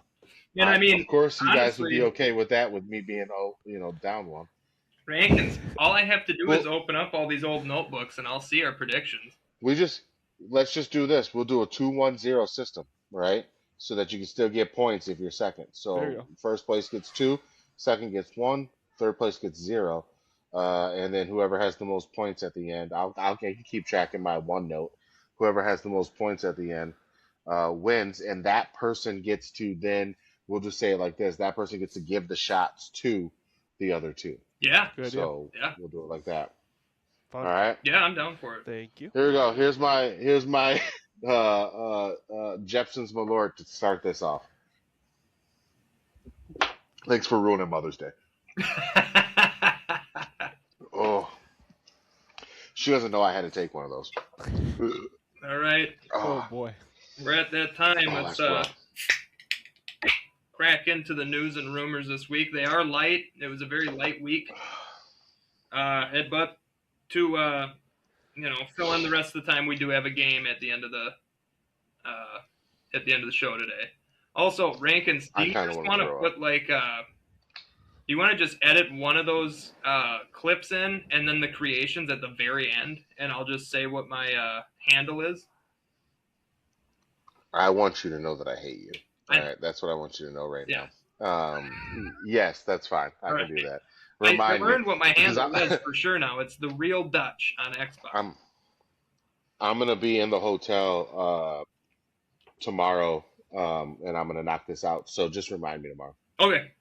And I Of mean, course, you guys would be honestly, okay with that, with me being down one. rankings. All I have to do is Well, open up all these old notebooks, and I'll see our predictions. we just let's just do this. We'll do a 2-1-0 system, right? So that you can still get points if you're second. There you So go. first place gets 2, second gets 1, third place gets 0, and then whoever has the most points at the end, I'll keep track in my OneNote. Whoever has the most points at the end wins, and that person gets to then we'll just say it like this: that person gets to give the shots to the other two. Yeah, Good idea. So yeah, we'll do it like that. All Fun. right. yeah. I'm down for it. Thank you. Here we go. Here's my Jepson's Malort to start this off. Thanks for ruining Mother's Day. Oh, she doesn't know I had to take one of those. All right, Oh Oh, boy. we're at that time. oh, Let's that's rough. crack into the news and rumors this week. They are light. It was a very light week. But to fill in the rest of the time, we do have a game at the end of the show today. Also, Rankins, do I you kind of just want want to to throw up. put you want to just edit one of those clips in and then the creations at the very end, and I'll just say what my handle is. I want you to know that I hate you. All I, right, that's what I want you to know right yeah. now. Yes, that's fine. I All can right. do that. I Remind me, learned what my because handle is for sure now. It's the Real Dutch on Xbox. I'm gonna be in the hotel tomorrow, and I'm gonna knock this out. So just remind me tomorrow. Okay.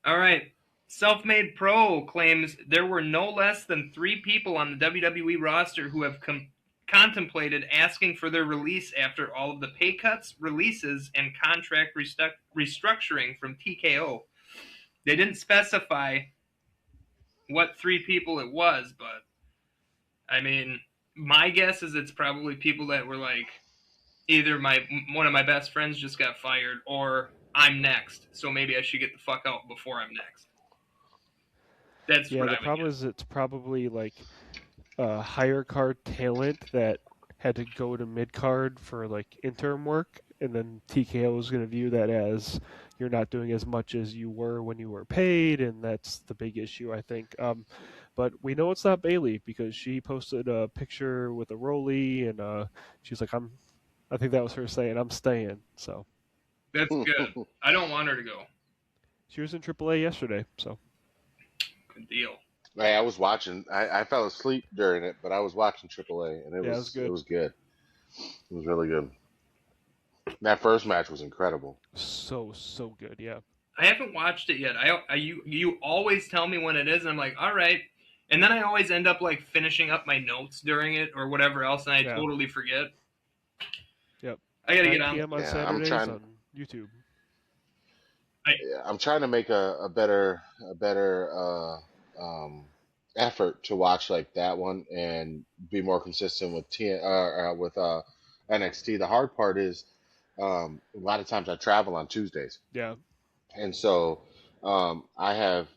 All right. Self-Made Pro claims there were no less than 3 people on the WWE roster who have contemplated asking for their release after all of the pay cuts, releases, and contract restructuring from TKO. They didn't specify what 3 people it was, but I mean, my guess is it's probably people that were like, either one of my best friends just got fired, or I'm next, so maybe I should get the fuck out before I'm next. That's Yeah, what the I would problem guess. is it's probably like higher card talent that had to go to mid card for like interim work, and then TKO is going to view that as you're not doing as much as you were when you were paid, and that's the big issue, I think. But we know it's not Bailey because she posted a picture with a rollie, and she's like, I think that was her saying, "I'm staying." So That's good. I don't want her to go. she was in AAA yesterday, so. Good deal. Hey, I was watching. I fell asleep during it, but I was watching AAA, and Yeah, it was it good. was good. It was really good. That first match was incredible. So good, yeah. I haven't watched it yet. You always tell me when it is, and I'm like, all right. And then I always end up like finishing up my notes during it or whatever else, and I Yeah. totally forget. Yep. I gotta 9 get on. p.m. on Yeah, Saturdays on YouTube. I'm trying to make a better effort to watch like that one and be more consistent with NXT. The hard part is a lot of times I travel on Tuesdays, Yeah. and so I have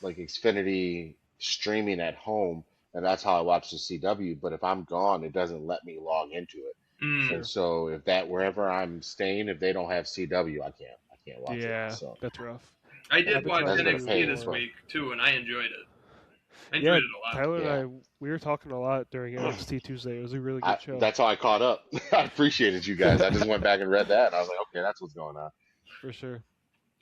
like Xfinity streaming at home, and that's how I watch the CW. But if I'm gone, it doesn't let me log into it. Mm. Sure. And so if that wherever I'm staying, if they don't have CW, I can't watch it. Yeah, So that's rough. I I've did been watch trying that's to been a NXT pain. this do. week too, and I enjoyed it. I enjoyed Yeah, it a lot. Tyler Yeah. and we were talking a lot during NXT Tuesday. It was a really good show. That's how I caught up. I appreciated you guys. I just went back and read that, and I was like, okay, that's what's going on. For sure.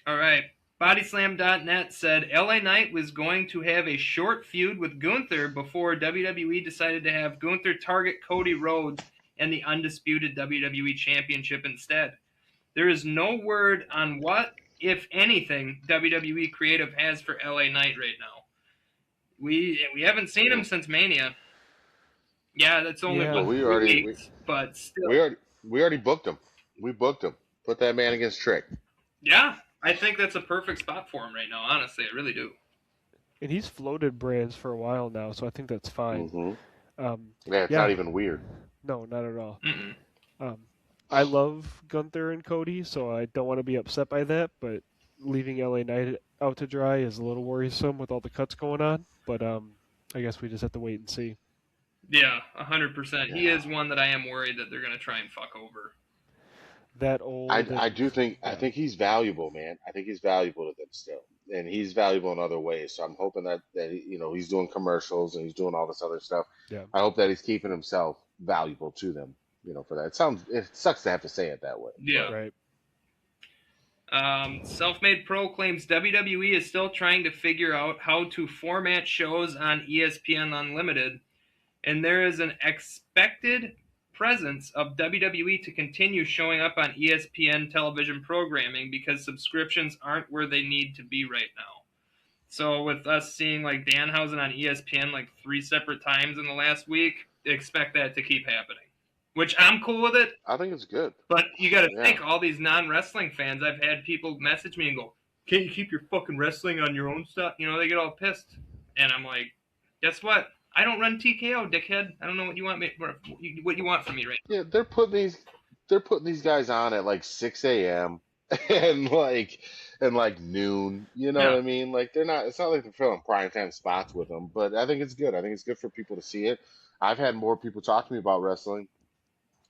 All right. Bodyslam.net said LA Knight was going to have a short feud with Gunther before WWE decided to have Gunther target Cody Rhodes and the undisputed WWE Championship instead. There is no word on what, if anything, WWE creative has for LA Knight right now. We haven't seen him since Mania. Yeah, that's only Yeah. Well, been 3 weeks, but still. we already booked him. We booked him. Put that man against Trick. Yeah, I think that's a perfect spot for him right now. Honestly, I really do. And he's floated brands for a while now, so I think that's fine. Yeah, it's not even weird. No, not at all. Mm-mm. I love Gunther and Cody, so I don't want to be upset by that, but leaving LA Knight out to dry is a little worrisome with all the cuts going on. But I guess we just have to wait and see. Yeah, 100%. He Yeah. is one that I am worried that they're going to try and fuck over. That old. I do think I think he's valuable, man. I think he's valuable to them still, and he's valuable in other ways. So I'm hoping that he's doing commercials and he's doing all this other stuff. Yeah. I hope that he's keeping himself valuable to them. For that. It sucks to have to say it that way. Yeah. Right. Selfmade Pro claims WWE is still trying to figure out how to format shows on ESPN Unlimited, and there is an expected presence of WWE to continue showing up on ESPN television programming because subscriptions aren't where they need to be right now. So with us seeing like Danhausen on ESPN like 3 separate times in the last week, expect that to keep happening. Which I'm cool with it. I think it's good. But you got to Yeah. think, all these non-wrestling fans, I've had people message me and go, can't you keep your fucking wrestling on your own stuff? They get all pissed. And I'm like, guess what? I don't run TKO, dickhead. I don't know what you want what you want from me right now. Yeah, they're putting these guys on at like 6 a.m. and like noon. You know what I mean? Like it's not like they're filling primetime spots with them, but I think it's good. I think it's good for people to see it. I've had more people talk to me about wrestling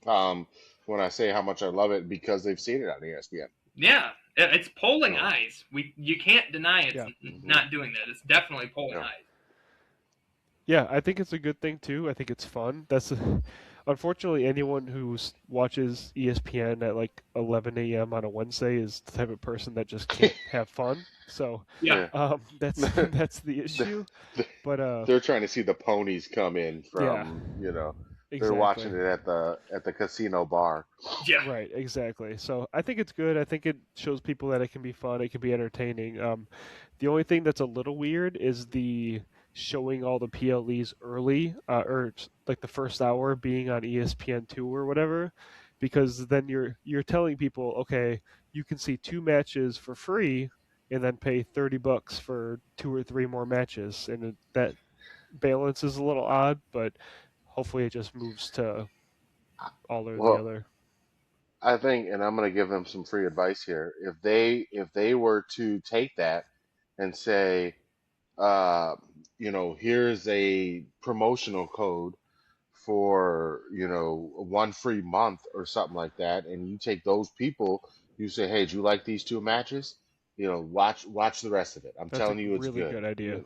when I say how much I love it because they've seen it on ESPN. Yeah, it's polling eyes. You can't deny it's Yeah. not doing that. It's definitely polling eyes. Yeah, I think it's a good thing too. I think it's fun. Unfortunately, anyone who watches ESPN at like 11 a.m. on a Wednesday is the type of person that just can't have fun. So Yeah. that's the issue. But They're trying to see the ponies come in from They're watching it at the casino bar. Yeah. Right, exactly. So I think it's good. I think it shows people that it can be fun. It can be entertaining. The only thing that's a little weird is the showing all the PLEs early, or like the first hour being on ESPN2 or whatever, because then you're telling people, okay, you can see 2 matches for free, and then pay $30 for 2 or 3 more matches, and that balance is a little odd, but hopefully it just moves to all or the other. I think, and I'm going to give them some free advice here. If they were to take that and say, here's a promotional code for, 1 free month or something like that, and you take those people, you say, hey, do you like these 2 matches? Watch the rest of it. That's telling you it's really good idea.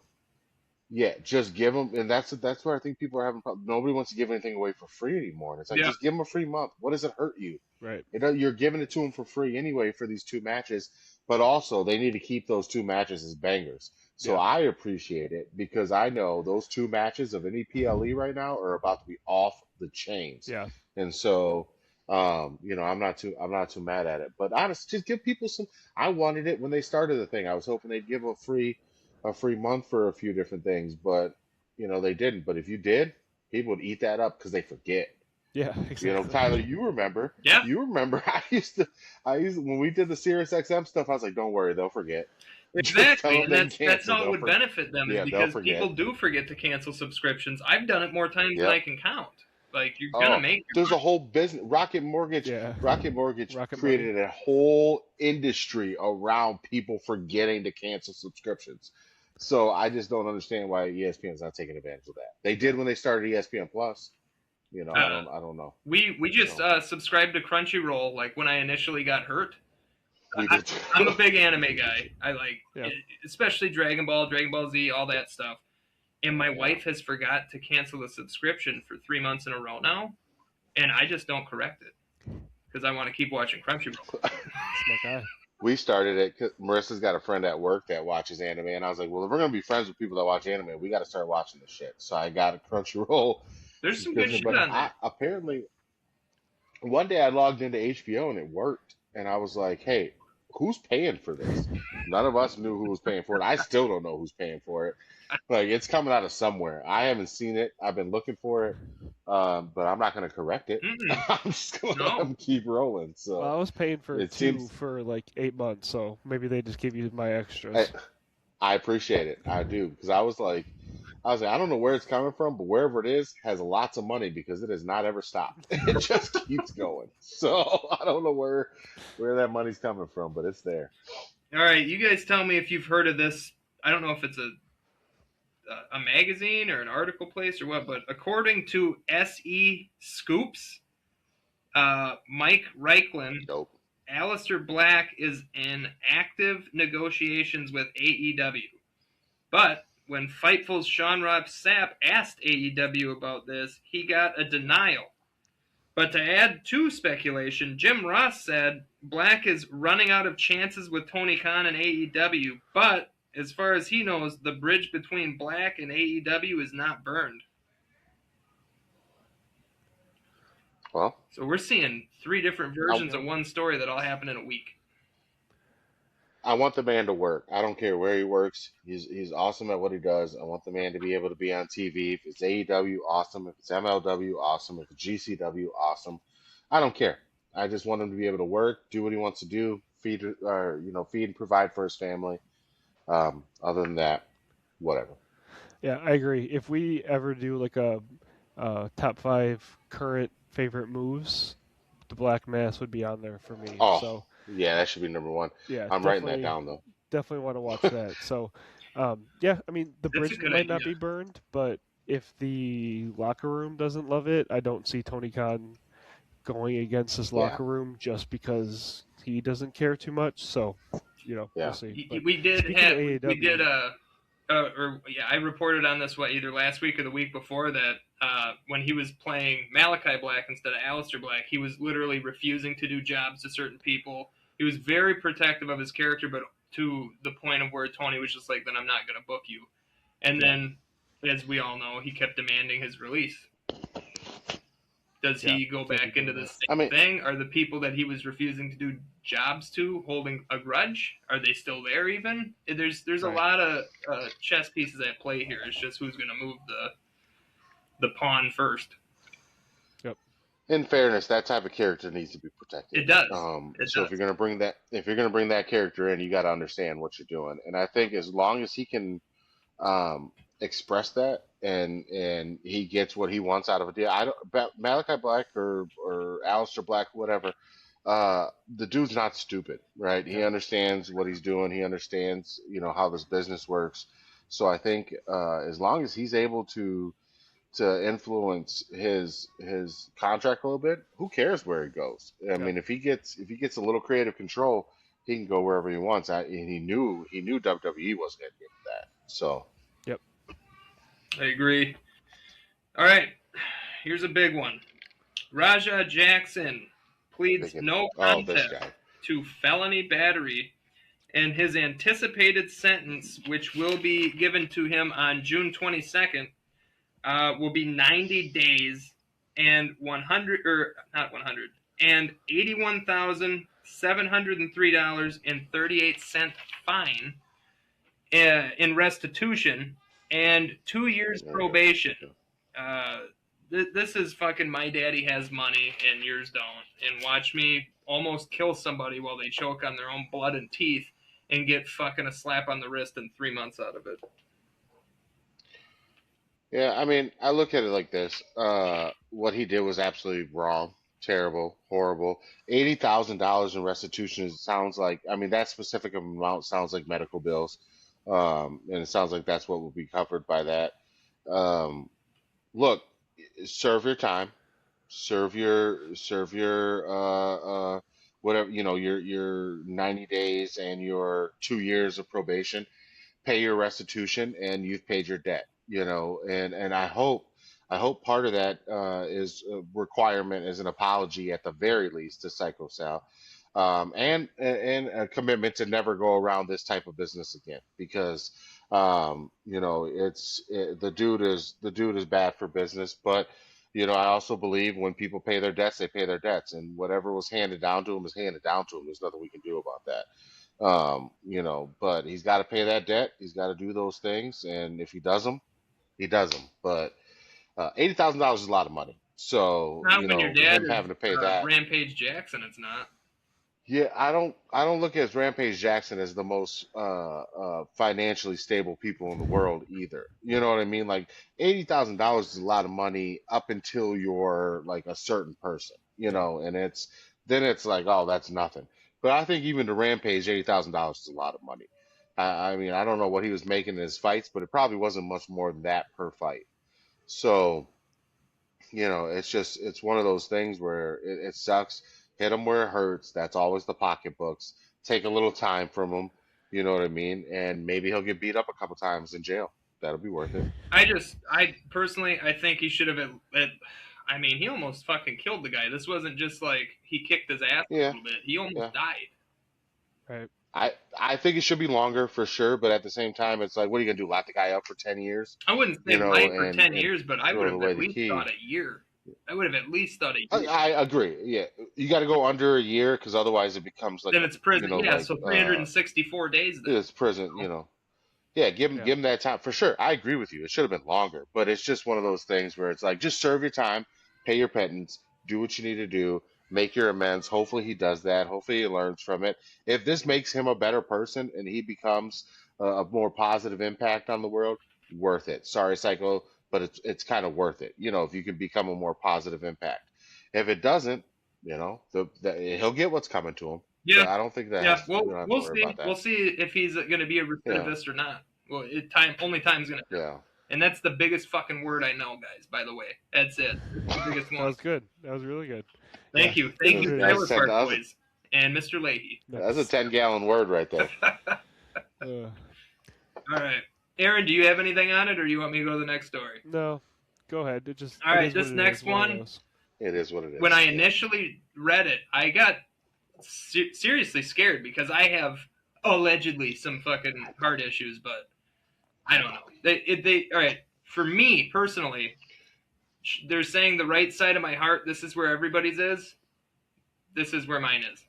Yeah, just give them, and that's where I think people are having problems. Nobody wants to give anything away for free anymore. And it's like, just give them a free month. What does it hurt you? Right. You're giving it to them for free anyway for these 2 matches, but also they need to keep those 2 matches as bangers. So I appreciate it because I know those 2 matches of any PLE right now are about to be off the chains. Yeah. And so, I'm not too mad at it. But honestly, just give people some. I wanted it when they started the thing. I was hoping they'd give a free month for a few different things, but they didn't. But if you did, people would eat that up because they forget. Yeah, exactly. Tyler, you remember? Yeah. You remember? I used to when we did the Sirius XM stuff. I was like, don't worry, they'll forget. Exactly, and that's cancel, how it would benefit them, is because people do forget to cancel subscriptions. I've done it more times than I can count. Like, you're gonna make. There's a whole business. Rocket Mortgage created a whole industry around people forgetting to cancel subscriptions. So I just don't understand why ESPN's not taking advantage of that. They did when they started ESPN Plus. I don't know. We just subscribed to Crunchyroll like when I initially got hurt. I'm a big anime guy. I like, especially Dragon Ball Z, all that stuff. and my Yeah. wife has forgot to cancel the subscription for 3 months in a row now, and I just don't correct it because I want to keep watching Crunchyroll. Smart guy. We started it 'cause Marissa's got a friend at work that watches anime, and I was like, well, if we're gonna be friends with people that watch anime, we got to start watching this shit. So I got a Crunchyroll There's some good subscription, shit but on there. I apparently one day I logged into HBO and it worked, and I was like, hey, who's paying for this? None of us knew who was paying for it. I still don't know who's paying for it. Like it's coming out of somewhere. I haven't seen it. I've been looking for it, but I'm not gonna correct it. Mm-mm. I'm just gonna let No. them keep rolling. Well, I So was paying for it 2 seems. for like 8 months, so maybe they just give you my I, extras. I appreciate it. I do because I don't know where it's coming from, but wherever it is has lots of money because it has not ever stopped. It just keeps going. So I don't know where that money's coming from, but it's there. All right, you guys tell me if you've heard of this. I don't know if it's a magazine or an article place or what, but according to SE Scoops, Mike Reichlin, Dope. Aleister Black is in active negotiations with AEW. But when Fightful's Sean Rob Sapp asked AEW about this, he got a denial. But to add to speculation, Jim Ross said Black is running out of chances with Tony Khan and AEW, but as far as he knows, the bridge between Black and AEW is not burned. Well, So we're seeing 3 different versions I, of one story that all happen in a week. I want the man to work. I don't care where he works. He's awesome at what he does. I want the man to be able to be on TV. If it's AEW, awesome. If it's MLW, awesome. If it's GCW, awesome. I don't care. I just want him to be able to work, do what he wants to do, feed and provide for his family. Other than that, whatever. Yeah, I agree. If we ever do like a top 5 current favorite moves, the Black Mass would be on there for me. Oh, So yeah, that should be number one. yeah, I'm writing that down though. definitely want to watch that. So yeah, I mean the That's a bridge good might not idea. be burned, but if the locker room doesn't love it, I don't see Tony Khan going against his Yeah, locker room just because he doesn't care too much. So we'll yeah. see. But We did speaking of have we did AEW, I reported on this either last week or the week before that when he was playing Malachi Black instead of Aleister Black, he was literally refusing to do jobs to certain people. He was very protective of his character, but to the point of where Tony was just like, "Then I'm not going to book you." And yeah, then, as we all know, he kept demanding his release. Does yeah, he go can't be back into doing the that. I same mean, thing? Are the people that he was refusing to do jobs to holding a grudge? Are they still there even? There's a Right. lot of chess pieces at play here. It's just who's going to move the pawn first. Yep. in fairness, that type of character needs to be protected. It does. It So does. if you're gonna bring that character in, you got to understand what you're doing. And I think as long as he can um, express that and he gets what he wants out of a deal, I don't Malachi Black or Aleister Black, whatever. The dude's not stupid, right? He Yeah. understands what he's doing. He understands, how this business works. So I think as long as he's able to influence his contract a little bit, who cares where he goes? I Yep. mean, if he gets a little creative control, he can go wherever he wants. And he knew WWE wasn't going to give him that. So Yep. I agree. All right. Here's a big one. Raja Jackson pleads thinking, no oh, this contest guy. to felony battery, and his anticipated sentence, which will be given to him on June 22nd, will be 90 days and 100 or not 100 and $81,703.38 fine in restitution and 2 years There we go. probation. Okay. This is fucking my daddy has money and yours don't, and watch me almost kill somebody while they choke on their own blood and teeth and get fucking a slap on the wrist and 3 months out of it. Yeah, I mean, I look at it like this. What he did was absolutely wrong, terrible, horrible. $80,000 in restitution sounds like, I mean, that specific amount sounds like medical bills. And it sounds like that's what will be covered by that. Um, Look, serve your time, serve your whatever, your 90 days and your 2 years of probation, pay your restitution, and you've paid your debt. and I hope part of that is a requirement is an apology at the very least to Psycho Sal, and a commitment to never go around this type of business again because the dude is bad for business, but I also believe when people pay their debts, they pay their debts, and whatever was handed down to him is handed down to him. There's nothing we can do about that. But he's got to pay that debt. He's got to do those things, and if he does them, he does them. But $80,000 is a lot of money. So Not when your dad him is having to pay that. Rampage Jackson. It's not. Yeah, I don't look at Rampage Jackson as the most financially stable people in the world either. You know what I mean? Like $80,000 is a lot of money up until you're like a certain person, and then it's like, oh, that's nothing. But I think even to Rampage, $80,000 is a lot of money. I mean, I don't know what he was making in his fights, but it probably wasn't much more than that per fight. So it's one of those things where it sucks. Hit him where it hurts. That's always the pocketbooks. Take a little time from him. You know what I mean? And maybe he'll get beat up a couple times in jail. That'll be worth it. I personally, I think he should have. I mean, he almost fucking killed the guy. This wasn't just like he kicked his ass a Yeah, little bit. He yeah. almost died. Right. I think it should be longer for sure, but at the same time, it's like, what are you gonna do? Lock the guy up for 10 years? I wouldn't say You know, life for and 10 years, but I would throw have away at the least key. thought a year. I would have at least thought a I, year. I agree. Yeah, you got to go under a year because otherwise it becomes like Then it's prison. Yeah, like so 364 days then. it's prison. Yeah, give him Yeah. give him that time for sure. I agree with you. It should have been longer, but it's just one of those things where it's like just serve your time, pay your penance, do what you need to do, make your amends. Hopefully he does that. Hopefully he learns from it. If this makes him a better person and he becomes a more positive impact on the world, worth it. Sorry, Psycho, but it's kind of worth it. If you can become a more positive impact. If it doesn't, he'll get what's coming to him. Yeah, I don't think that yeah. we don't have to We'll worry see. about We'll that. see if he's going to be a Yeah, recidivist or not. Well, only time's going to tell. yeah. And that's the biggest fucking word I know, guys. By the way, that's it. It's the biggest That one. was good. That was really good. Thank Yeah. you, thank That you, was That's Trailer 10. Park That's Boys and Mr. Leahy. That's a nice. 10-gallon word right there. Uh, All right, Aaron, do you have anything on it, or do you want me to go to the next story? no, go ahead. All It right, is what this it next is, one of one. those. It is what it is. When I Yeah. initially read it, I got seriously scared because I have allegedly some fucking heart issues, but I don't know. They all right. For me personally, they're saying the right side of my heart. This is where everybody's is. This is where mine is.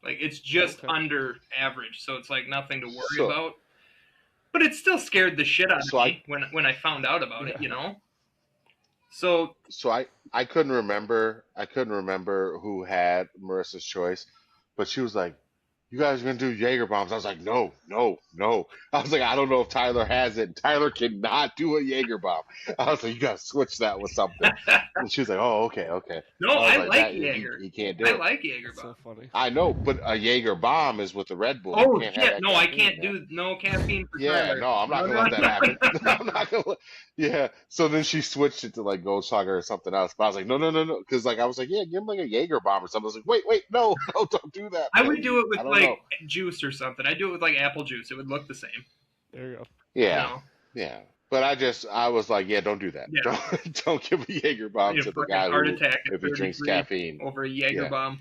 Like it's just Okay. under average, so it's like nothing to worry So, about. But it still scared the shit out of so I, me when I found out about it. Yeah. So so I couldn't remember. I couldn't remember who had Marissa's choice, but she was like, "You guys are gonna do Jaeger bombs?" I was like, "No, no, no." I was like, "I don't know if Tyler has it. Tyler cannot do a Jaeger bomb." I was like, "You gotta switch that with something." And she was like, "Oh, okay, okay." no, I was I like, like "That Jaeger. he can't do I it." like Jaeger That's so bomb. funny. I know, but a Jaeger bomb is with the Red Bull. You Oh can't have shit! that No, I caffeine, can't man. do no caffeine for Yeah, Tyler. no, I'm not No, gonna no, let that no. happen. I'm not gonna. Yeah. So then she switched it to like Goldschlager or something else. But I was like, no, no, no, no, because like I was like, yeah, give him like a Jaeger bomb or something. I was like, wait, wait, no, no, don't do that, I man. would do it I with don't know. like juice or something. I'd do it with like apple juice. It would look the same. There you go. Yeah, know? yeah. But I was like, yeah, don't do that. Yeah. Don't give a Jaeger bomb Need a to the fucking guy heart who, attack at if he drinks 33 caffeine, over a Jaeger yeah, bomb.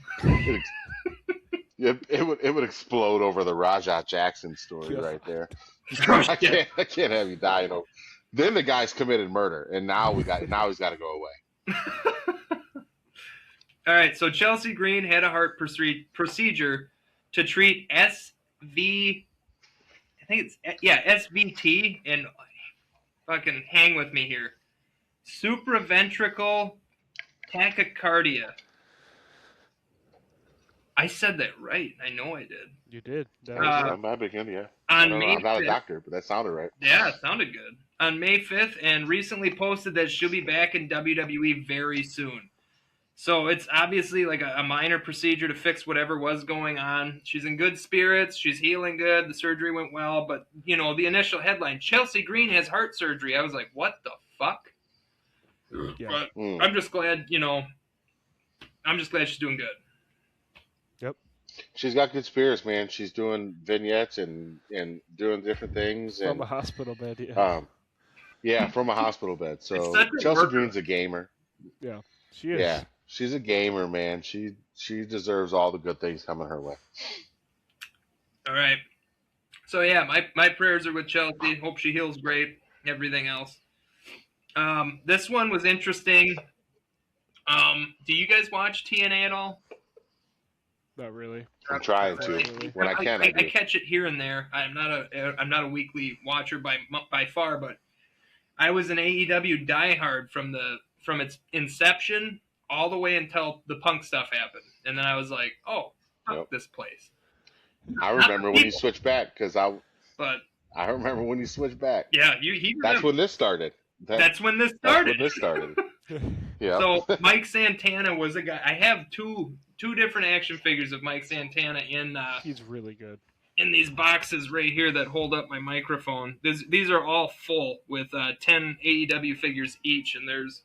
it, it would explode over the Rajat Jackson story Yeah. right there. Oh, I shit. can't have you dying over. Then the guy's committed murder, and now he's got to go away. All right, so Chelsea Green had a heart procedure to treat SV. I think it's SVT, and fucking hang with me here. Supraventricular tachycardia. I said that right. I know I did. You did. That That's was Uh, it. not bad again, yeah. I On don't know. May I'm not a 5th. doctor, but that sounded right. Yeah, it sounded good. On May 5th, and recently posted that she'll be back in WWE very soon. So it's obviously like a minor procedure to fix whatever was going on. She's in good spirits. She's healing good. The surgery went well. But, the initial headline, Chelsea Green has heart surgery. I was like, what the fuck? Yeah. But Mm. I'm just glad, I'm just glad she's doing good. Yep. She's got good spirits, man. She's doing vignettes and doing different things, From a and hospital bed. Yeah. um, Yeah, from a hospital bed. It's So such a Chelsea worker. Green's a gamer. Yeah, she Yeah, is. she's a gamer, man. She deserves all the good things coming her way. All right. So yeah, my prayers are with Chelsea. Hope she heals great. Everything else. This one was interesting. Do you guys watch TNA at all? Not really. I'm trying Not to. really. When I can, I I do. catch it here and there. I'm not a weekly watcher by far, but I was an AEW diehard from its inception all the way until the Punk stuff happened, and then I was like, oh, fuck Yep. this place. I Not remember the when he people, switched back because but I remember when he switched back. yeah, he That's remembers. when this started. That's when this That's started. when this started. Yeah. So Mike Santana was a guy. I have two different action figures of Mike Santana He's really good. in these boxes right here that hold up my microphone. These are all full with 10 AEW figures each, and there's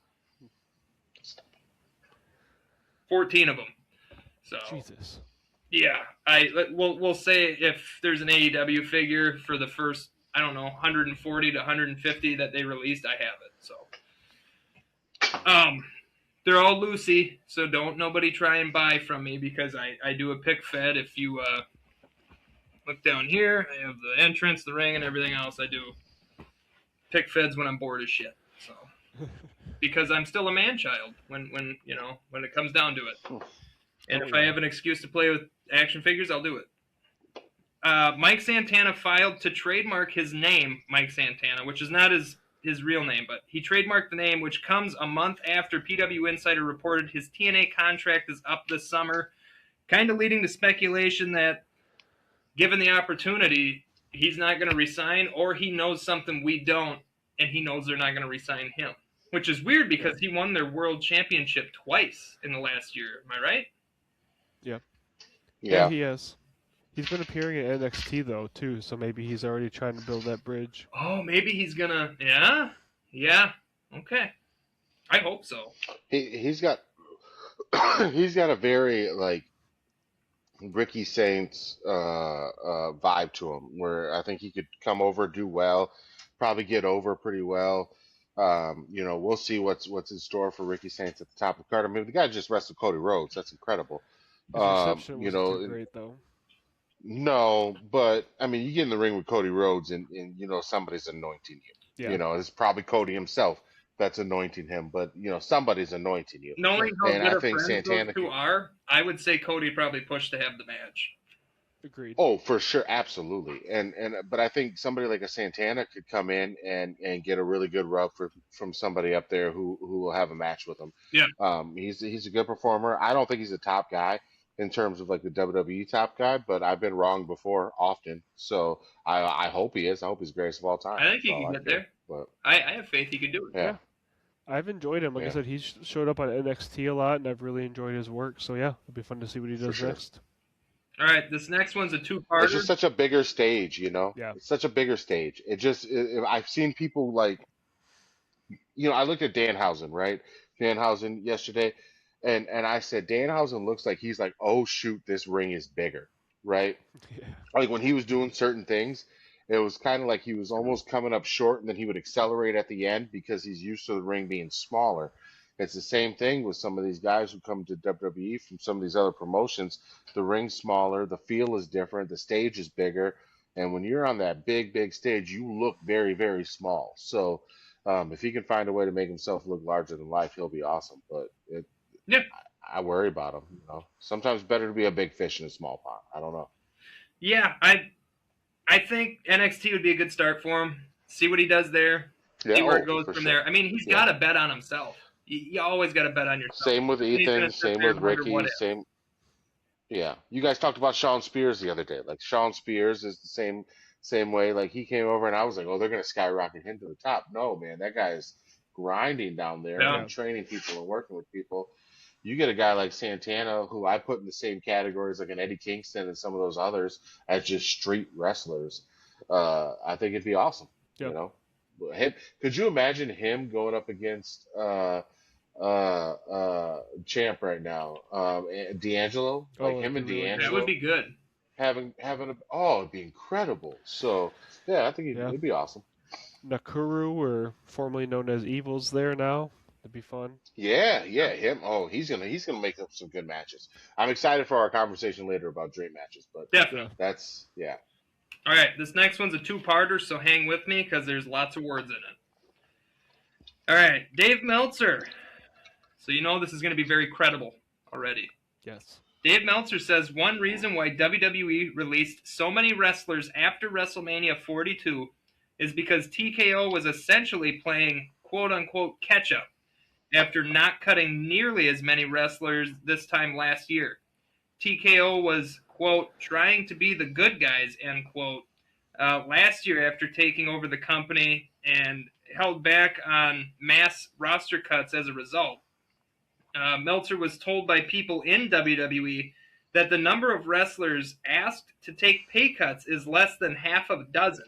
14 of them. So Jesus. yeah, we'll say if there's an AEW figure for the first, I don't know, 140 to 150 that they released, I have it. So they're all Lucy, so don't nobody try and buy from me because I do a pick fed. If you look down here, I have the entrance, the ring, and everything else. I do pick feds when I'm bored as shit. So because I'm still a man child when it comes down to it. And if I have an excuse to play with action figures, I'll do it. Mike Santana filed to trademark his name, Mike Santana, which is not his real name, but he trademarked the name, which comes a month after PW Insider reported his TNA contract is up this summer, kind of leading to speculation that, given the opportunity, he's not going to resign, or he knows something we don't, and he knows they're not going to resign him. Which is weird because he won their world championship twice in the last year. Am I right? Yeah, Yeah. he is. He's been appearing at NXT though too, so maybe he's already trying to build that bridge. Oh, maybe he's gonna. Yeah. Okay. I hope so. He's got he's got a very like Ricky Saints vibe to him, where I think he could come over, do well, probably get over pretty well. We'll see what's in store for Ricky Saints at the top of the card. I mean, the guy just wrestled Cody Rhodes. That's incredible. His reception wasn't too great though. No, but I mean, you get in the ring with Cody Rhodes, and somebody's anointing you. Yeah. It's probably Cody himself that's anointing him, but somebody's anointing you. Knowing how And good I of think friends Santana those two could. are, I would say Cody probably pushed to have the match. Agreed. Oh, for sure, absolutely. And but I think somebody like a Santana could come in and get a really good rub from somebody up there who will have a match with him. Yeah. He's a good performer. I don't think he's a top guy in terms of like the WWE top guy, but I've been wrong before often. So I hope he is. I hope he's greatest of all time. I think That's he all can I get care. there. But I have faith he could do it. yeah. I've enjoyed him. Like I Yeah. said, he's showed up on NXT a lot, and I've really enjoyed his work. So yeah, it'll be fun to see what he does sure. next. All right, this next one's a It's two-parter. just such a bigger stage, Yeah. It's such a bigger stage. I've seen people like, I looked at Danhausen, right? Danhausen yesterday, and I said Danhausen looks like he's like, oh shoot, this ring is bigger, right? Yeah. Like when he was doing certain things, it was kind of like he was almost coming up short, and then he would accelerate at the end because he's used to the ring being smaller. It's the same thing with some of these guys who come to WWE from some of these other promotions. The ring's smaller, the feel is different, the stage is bigger, and when you're on that big, big stage, you look very, very small. So if he can find a way to make himself look larger than life, he'll be awesome. But Yeah. I worry about him. Sometimes better to be a big fish in a small pond. I don't know. Yeah, I think NXT would be a good start for him. See what he does there. Yeah, See where it goes for from sure. there. I mean, he's Yeah. got to bet on himself. You always got to bet on yourself. Same with He's gonna Ethan, sit same there with and wonder Ricky, what if. same. Yeah, you guys talked about Sean Spears the other day. Like Sean Spears is the same way. Like he came over and I was like, oh, they're gonna skyrocket him to the top. No, man, that guy is grinding down there Yeah. and training people and working with people. You get a guy like Santana, who I put in the same categories like an Eddie Kingston and some of those others as just street wrestlers. I think it'd be awesome. Yep. Could you imagine him going up against champ right now, D'Angelo, like Oh, him and that'd be really good. That D'Angelo would be good. having it'd be incredible. So yeah, I think Yeah. it'd be awesome. Nakuru, or formerly known as Evil's, there now. That'd be fun. Yeah, yeah, him. Oh, he's gonna make up some good matches. I'm excited for our conversation later about dream matches, but Definitely. Yeah. that's yeah. All right, this next one's a two-parter, so hang with me because there's lots of words in it. All right, Dave Meltzer. So you know this is going to be very credible already. Yes. Dave Meltzer says one reason why WWE released so many wrestlers after WrestleMania 42 is because TKO was essentially playing quote-unquote catch-up after not cutting nearly as many wrestlers this time last year. TKO was, quote, trying to be the good guys, end quote, last year after taking over the company and held back on mass roster cuts as a result. Meltzer was told by people in WWE that the number of wrestlers asked to take pay cuts is less than half a dozen.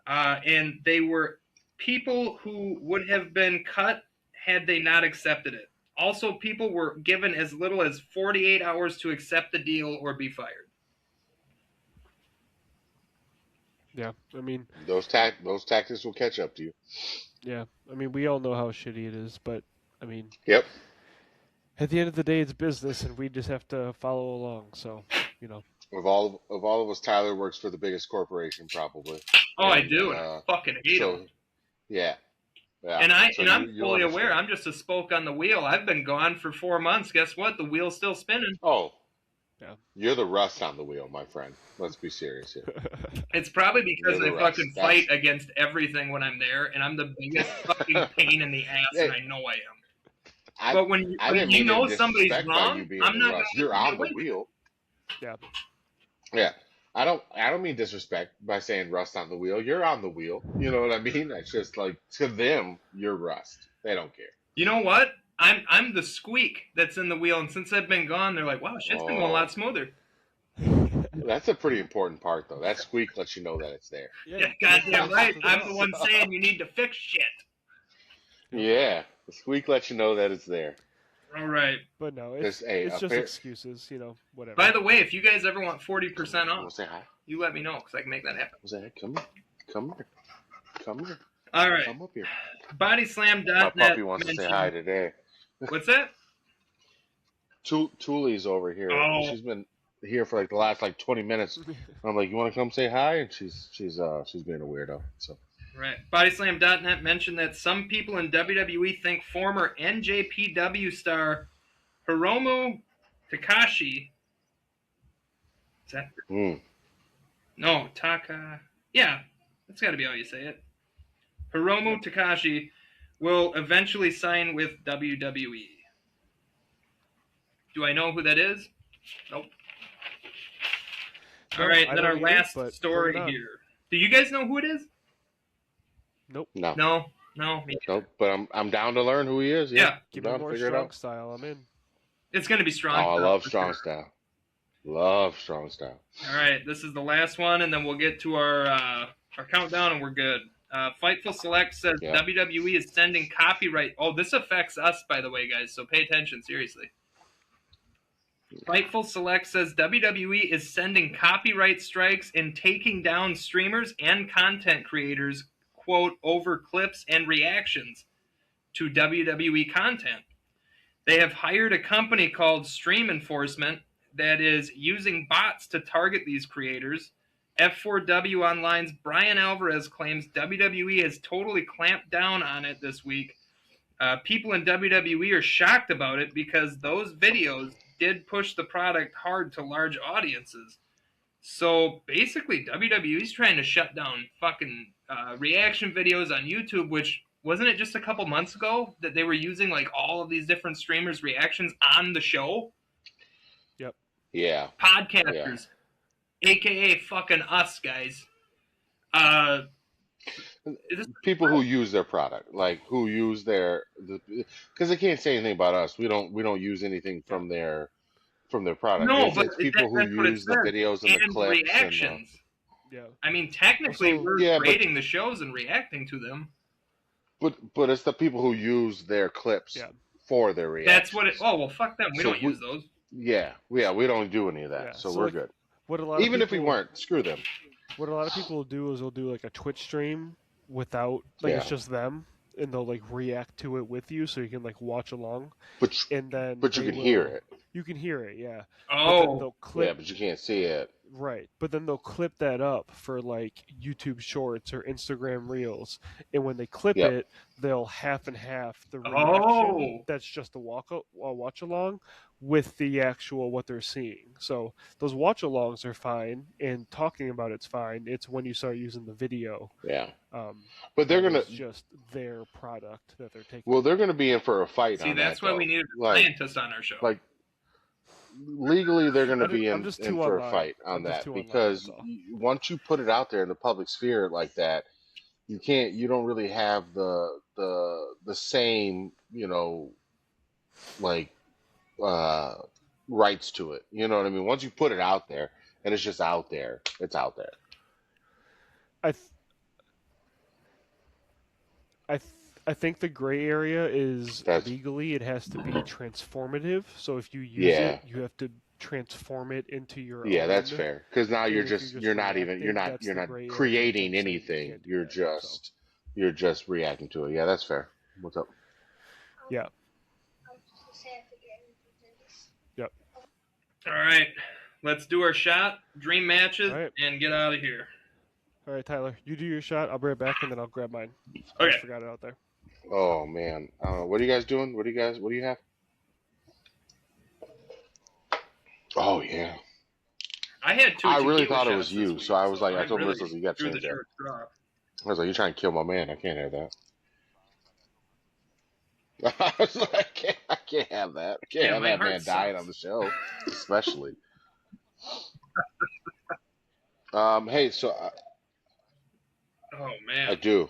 And they were people who would have been cut had they not accepted it. Also, people were given as little as 48 hours to accept the deal or be fired. Yeah. I mean, Those tactics will catch up to you. yeah. I mean, we all know how shitty it is, but I mean, Yep. at the end of the day, it's business, and we just have to follow along. So, Of all of us, Tyler works for the biggest corporation probably. Oh, I And, do, and I fucking hate them. So yeah, yeah. And So I'm you fully understand. aware. I'm just a spoke on the wheel. I've been gone for 4 months. Guess what? The wheel's still spinning. Oh, Yeah. you're the rust on the wheel, my friend. Let's be serious here. It's probably because You're I the fucking rust. fight against everything when I'm there, and I'm the biggest fucking pain in the ass, and I know I am. I, But when I didn't you mean know to somebody's disrespect by wrong, you being I'm the not rust. going You're to on the win. wheel. yeah. Yeah. I don't mean disrespect by saying rust on the wheel. You're on the wheel. You know what I mean? It's just like to them, you're rust. They don't care. You know what? I'm the squeak that's in the wheel, and since I've been gone, they're like, "Wow, shit's been going a lot smoother." That's a pretty important part, though. That squeak lets you know that it's there. Yeah, goddamn right. I'm the one saying you need to fix shit. Yeah, the squeak lets you know that it's there. All right. But no, There's it's a just pair- excuses, whatever. By the way, if you guys ever want 40% You wanna off, say hi? you let me know because I can make that happen. Say hi? Come here. Come here. Come here. All right. Come up here. My BodySlam.net puppy wants to say mentioned- hi today. What's that? Tule's over here. Oh. She's been here for like the last 20 minutes. I'm like, you want to come say hi? And she's being a weirdo. So Right. BodySlam.net mentioned that some people in WWE think former NJPW star Hiromu Takashi. Is that? No, Taka. Yeah, that's got to be how you say it. Hiromu Takashi will eventually sign with WWE. Do I know who that is? Nope. No, All right, I then don't our either, last but story bring it on. here. Do you guys know who it is? Nope. no, No. Me nope. But I'm down to learn who he is. Yeah. Give I'm me down to more figure it strong out. style. I'm in. It's going to be strong. Oh, I style love for strong sure. style. Love strong style. All right, this is the last one, and then we'll get to our countdown, and we're good. Fightful Select says Yeah. WWE is sending copyright. Oh, this affects us, by the way, guys. So pay attention, seriously. Fightful Select says WWE is sending copyright strikes and taking down streamers and content creators, quote, over clips and reactions to WWE content. They have hired a company called Stream Enforcement that is using bots to target these creators. F4W Online's Brian Alvarez claims WWE has totally clamped down on it this week. People in WWE are shocked about it because those videos did push the product hard to large audiences. So basically, WWE's trying to shut down fucking reaction videos on YouTube, which wasn't it just a couple months ago that they were using like all of these different streamers' reactions on the show? Yeah. Podcasters, aka fucking us, guys. People who use their product, like who use because they can't say anything about us. We don't use anything from their product. No, It's but people who that's what it use the says. videos and the And clips reactions. Yeah. I mean, technically, Also- we're Yeah, but- creating the shows and reacting to them. but it's the people who use their clips Yeah. for their reactions. That's what it. Oh well, fuck them. We So don't use those. Yeah, we don't do any of that, Yeah, so so, we're like, good. What a lot Even of if we people, weren't, screw them. What a lot of people will do is they'll do like a Twitch stream without like it's Yeah. just them, and they'll like react to it with you, so you can like watch along, But and then but you they can hear will. it. You can hear it, yeah. But then Oh, they'll Yeah, clip but you can't see it. right. But then they'll clip that up for like YouTube Shorts or Instagram Reels, and when they clip Yep. it, they'll half and half the reaction. Oh. That's just a watch along with the actual what they're seeing. So those watch alongs are fine, and talking about it's fine. It's when you start using the video, Yeah. um, But they're that gonna is just their product that they're taking. well, they're gonna be in for a fight See, on that that's why we though. needed a Like scientist on our show. like legally, they're gonna be I'm in just in too for a online. fight on I'm just that too online. because That's all. once you put it out there in the public sphere like that, you don't really have the same like uh rights to it. You know what I mean? Once you put it out there and it's just out there, it's out there. I th- I th- I think the gray area is That's legally it has to be transformative. So if you use yeah. it, you have to transform it into your Yeah, that's own. fair. Because now And if you're just you're not even reacting, that's you're the not gray area of creating them saying you anything. can't do that. So You're just reacting to it. Yeah, that's fair. What's up? yeah, yep. All right, let's do our shot, dream matches, All right. and get out of here. All right, Tyler, you do your shot. I'll bring it back, and then I'll grab mine. I Okay. just forgot it out there. Oh man, what are you guys doing? What do you have? Oh yeah, I had two. I really tequila thought it was shots this you, week, so I was like, I I told really Marissa, you got to drew the change that. short straw. I was like, you're trying to kill my man. I can't have that. I was like, I can't have that. I can't Yeah, have my that heart man dying sucks. on the show, especially. Hey, so Oh I man, do.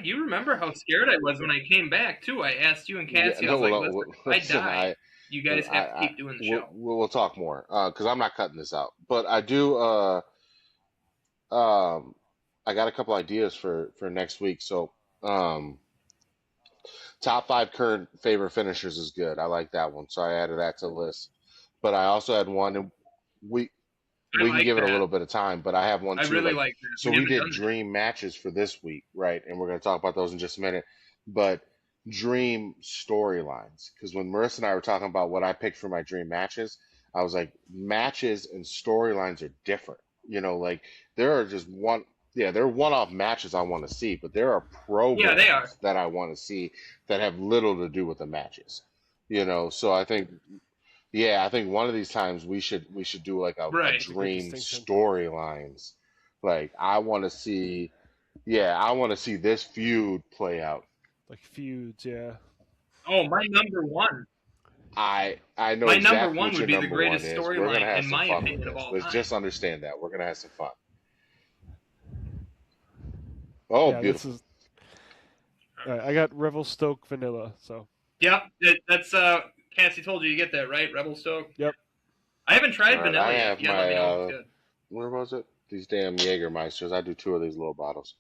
you remember how scared I was when I came back too. I asked you and Yeah, Cassie. I no, was like, well, "Listen, if I listen, die, you guys have to keep doing the show." we'll talk more because I'm not cutting this out. But I do. Um, I got a couple ideas for next week. So, um, top five current favorite finishers is good. I like that one, so I added that to the list. But I also had one, and we I we can like give it a that. little bit of time. But I have one I too. really Like, like that. so We we haven't did done that. dream matches for this week, right? And we're going to talk about those in just a minute. But dream storylines, because when Marissa and I were talking about what I picked for my dream matches, I was like, matches and storylines are different. Like there are just yeah, there are one-off matches I want to see, but there are Yeah, they are. programs that I want to see that have little to do with the matches. So I think, yeah, I think one of these times we should do like a Right. That's a good dream distinction. storylines. Like I want to see, yeah, I want to see this feud play out. Like feuds, yeah. Oh, my number one. I know My number exactly one what would your be the number one greatest is. We're gonna storyline, have in some my fun with opinion, of this. all Let's time. just understand that we're gonna have some fun. Oh, Yeah, this beautiful. is. All right, I got Revelstoke Vanilla, so Yep, that's Cassie told you get that right, Rebel Stoke. yep. I haven't tried All right, vanilla I yet. have You gotta let me my know if it's good. where was it? These damn Jägermeisters. I do two of these little bottles.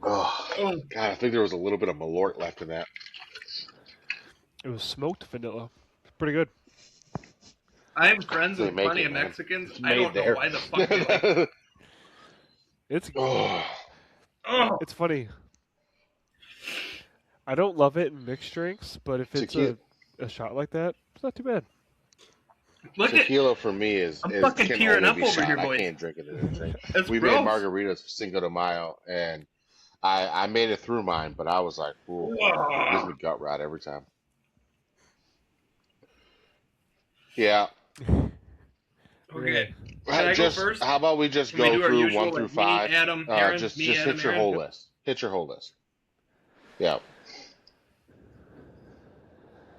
Oh, Oh, God, I think there was a little bit of Malort left in that. It was smoked vanilla. Pretty good. I'm friends They with make plenty it, of man. Mexicans. It's I made don't know there. why the fuck they like it. It's Oh, Oh, it's funny. I don't love it in mixed drinks, but if it's tequila, a shot like that, it's not too bad. look at tequila for me I'm is fucking can tearing only up be over shot. here, I boys. can't drink it in a drink. That's We made gross. margaritas for Cinco de Mayo, and I made it through mine, but I was like, ooh, it gives me gut rot every time. Yeah. Okay. Really. Can I go Just first? how about we just Can we go do our through usual, one through like, me, five? Adam, Aaron, Just me, Adam, hit your Aaron? whole Yep. list. Hit your whole list. Yeah.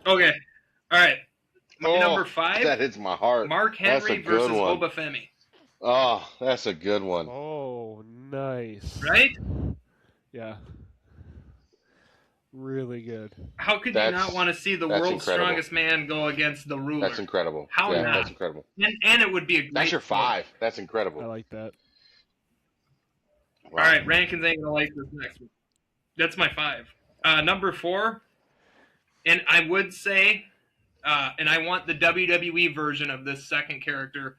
Okay. All right. My number Oh, 5, that hits my heart. Mark That's a Henry good versus one. Obafemi. Oh, that's a good one. Oh, nice. Right? Yeah. Really good. How could you not That's want to see the that's world's incredible. strongest man go against the ruler? That's incredible. How Yeah, not? that's incredible. And it would be a great That's your story. 5. That's I incredible. like that. Wow. All right, Rankins ain't gonna like this next one. That's my 5. Number 4, and I would say, and I want the WWE version of this second character,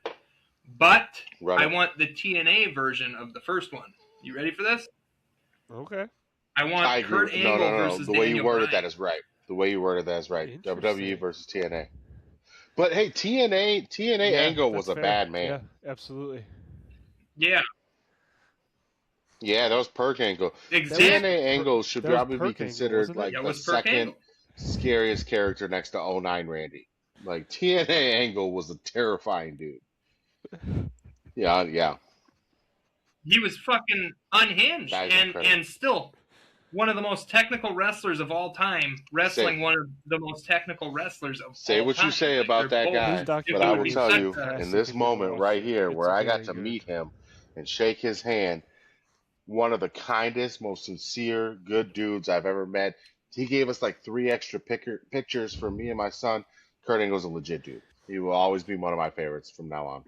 But Run I it. want the TNA version of the first one. You ready for this? Okay. I I want agree. Kurt Angle No. versus The way you Daniel worded Bryan. that is right. The way you worded that is right. WWE Interesting. versus TNA. But hey, TNA Yeah, Angle was that's a fair. bad man. Yeah, absolutely. Yeah, Yeah, that was Perk Angle. exactly. TNA Angle should that was probably be Perk Angle, considered wasn't it? like Yeah, it the was Perk second Angle. scariest character next to '09 Randy. Like TNA Angle was a terrifying dude. Yeah, He was fucking unhinged that is incredible. and still one of the most technical wrestlers of all time, wrestling Say one of the most technical wrestlers of say all what time. you say Like, about they're that both His guy, but I will documentary particularly is tell such you, a in fantastic. this If you haven't moment watched right it, here, it's where I got very to good. meet him and shake his hand, one of the kindest, most sincere, good dudes I've ever met. He gave us like 3 extra pictures for me and my son. Kurt Angle's a legit dude. He will always be one of my favorites from now on.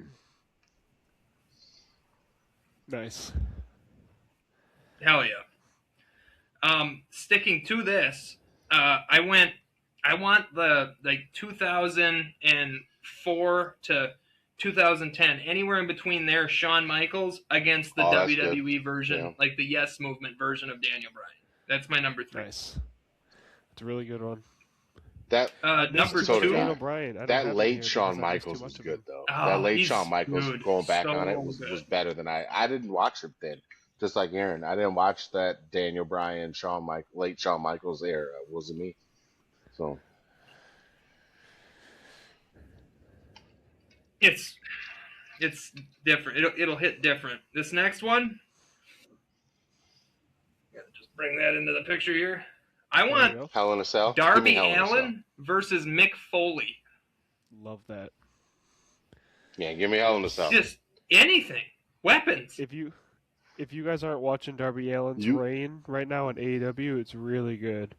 Nice. hell yeah. Sticking to this, I want the like 2004 to 2010, anywhere in between there, Shawn Michaels against the Oh, that's good. WWE version, Yeah. like the Yes Movement version of Daniel Bryan. That's my number 3. Nice. It's a really good one. That There's Number too so much did 2, Daniel I. Bryan. I don't That have him late here Shawn because I missed too Michaels was much of good him. though. That oh, late he's Shawn Michaels, dude, going back so on it, good. was better than I didn't watch it then. Just like Aaron, I didn't watch that Daniel Bryan, late Shawn Michaels era. It wasn't me. So It's different. It'll hit different. This next one, gotta just bring that into the picture here. I There you want go. Hell in a Cell. Give me Darby Hell in a Cell. Allen versus Mick Foley. Love that. Yeah, give me Hell in a Cell. Just anything. Weapons. If you guys aren't watching Darby Allin's You- reign right now on AEW, it's really good.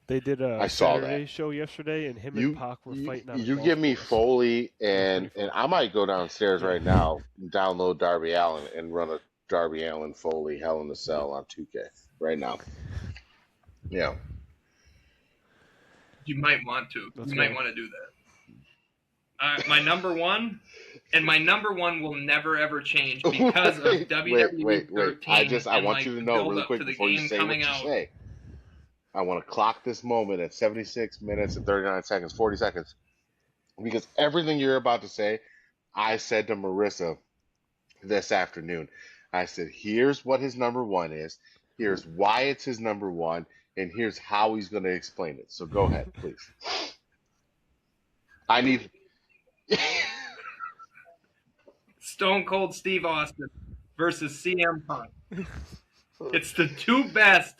They did a I saw Saturday that. show yesterday, and him You and Pac were fighting on a you golf give me course. Foley pretty and fun. I might go downstairs Yeah. right now, download Darby Allen and run a Darby Allen Foley Hell in a Cell on 2K right now. Yeah. You might want to. Let's you go. might want to do that. My number one, and my number one will never ever change because of WWE wait. 13. I and, want like, you to the know really build-up quick to the before you game say what coming you out. say. I want to clock this moment at 76 minutes and 39 seconds, 40 seconds. Because everything you're about to say, I said to Marissa this afternoon. I said, here's what his number one is. Here's why it's his number one. And here's how he's going to explain it. So go ahead, please. I need. Stone Cold Steve Austin versus CM Punk. It's the two best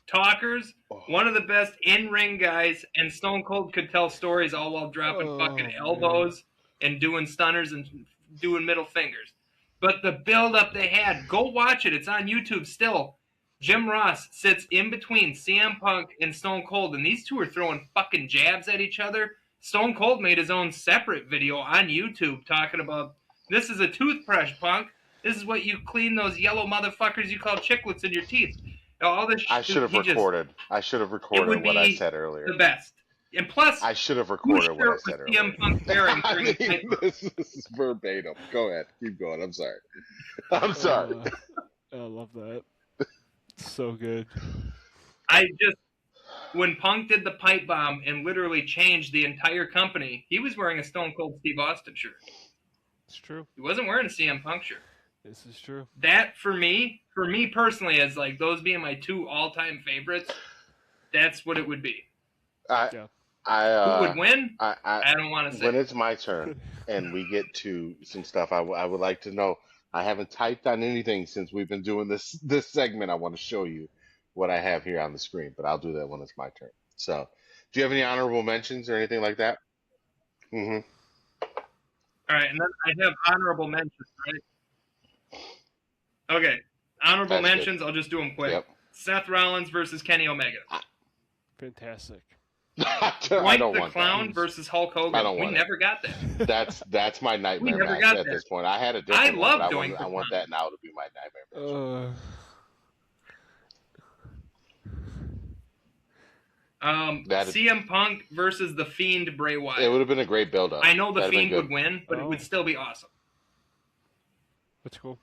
talkers, one of the best in-ring guys, and Stone Cold could tell stories all while dropping fucking elbows and doing stunners and doing middle fingers. But the build-up they had, go watch it. It's on YouTube still. Jim Ross sits in between CM Punk and Stone Cold, and these two are throwing fucking jabs at each other. Stone Cold made his own separate video on YouTube talking about, this is a toothbrush, Punk. This is what you clean those yellow motherfuckers you call chiclets in your teeth. All this I should have recorded. I should have it would recorded what I be said earlier. the best. And plus, I should have whose recorded what I shirt said was CM earlier. Punk wearing I during the mean, takeover? this is verbatim. Go ahead. Keep going. I'm sorry. I'm sorry. I love that. So good. When Punk did the pipe bomb and literally changed the entire company, he was wearing a Stone Cold Steve Austin shirt. It's true. He wasn't wearing a CM Punk shirt. This is true. That for me personally, as like those being my two all-time favorites, that's what it would be. Yeah. Who would win? I don't want to say. when it's my turn and we get to some stuff, I would like to know. I haven't typed on anything since we've been doing this segment. I want to show you what I have here on the screen, but I'll do that when it's my turn. So, do you have any honorable mentions or anything like that? Mm-hmm. All right, and then I have honorable mentions, right? Okay, honorable That's good. mentions. I'll just do them quick. Yep. Seth Rollins versus Kenny Omega. Fantastic. I Point don't the want Clown that. versus Hulk Hogan. I don't we want never got that. That's my nightmare never match got at that. this point. I had a different I one, love but Doink the I want Clown. that now to be my nightmare match. That CM Punk versus the Fiend Bray it Wyatt. would have been a great build-up. I know the That'd been Fiend would good. win, but it would still be awesome. That's cool.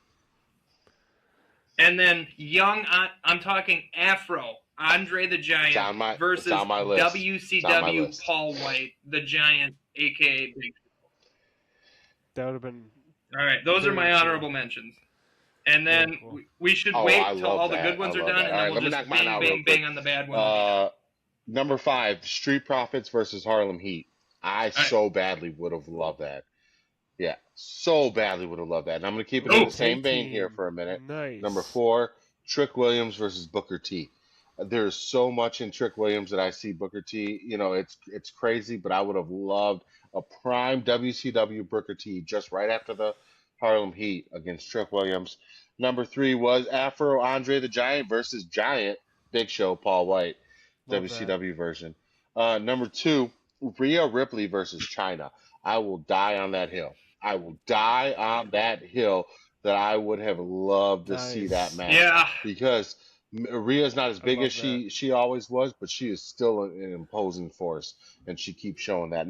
And then I'm talking Afro, Andre the Giant versus it's on my list. WCW Paul White, the Giant, aka Big. That would have been. All right, those are my Very cool. honorable mentions. And then Very cool. we should Oh, wait I till love all the that. good ones I are love done, that. and All then right, we'll let me just knock mine bang, out bang, real bang quick. on the bad ones. Number 5, Street Profits versus Harlem Heat. I so badly would have loved that. Yeah, so badly would have loved that. And I'm going to keep it in the same vein here for a minute. Nice. Number 4, Trick Williams versus Booker T. There's so much in Trick Williams that I see Booker T. You know, it's crazy, but I would have loved a prime WCW Booker T just right after the Harlem Heat against Trick Williams. Number 3 was Afro Andre the Giant versus Giant Big Show Paul White, Love WCW version. Number 2, Rhea Ripley versus China. I will die on that hill. I will die on that hill that I would have loved to see that match. Yeah. Because Rhea's not as big love as she always was, but she is still an imposing force, and she keeps showing that.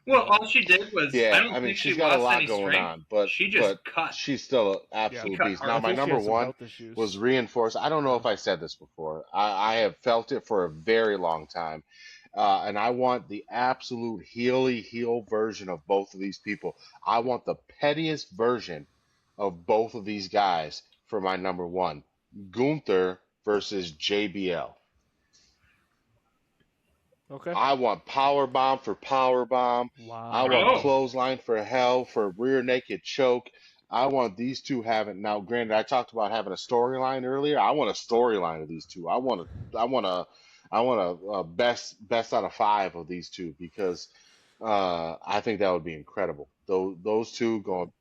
Well, all she did was Yeah, I don't I mean think she's she got a lost lot any going strength. on, but She just cut. she's still an absolute cut beast. hard. Now I my think she number has some 1 health issues. was reinforced. I don't know if I said this before. I have felt it for a very long time. And I want the absolute heel version of both of these people. I want the pettiest version of both of these guys for my number 1. Gunther versus JBL. Okay. I want power bomb for power bomb. Wow. I want Oh. clothesline for hell for rear naked choke. I want these two having now. Granted, I talked about having a storyline earlier. I want a storyline of these two. I want a best out of 5 of these two because I think that would be incredible. Those two going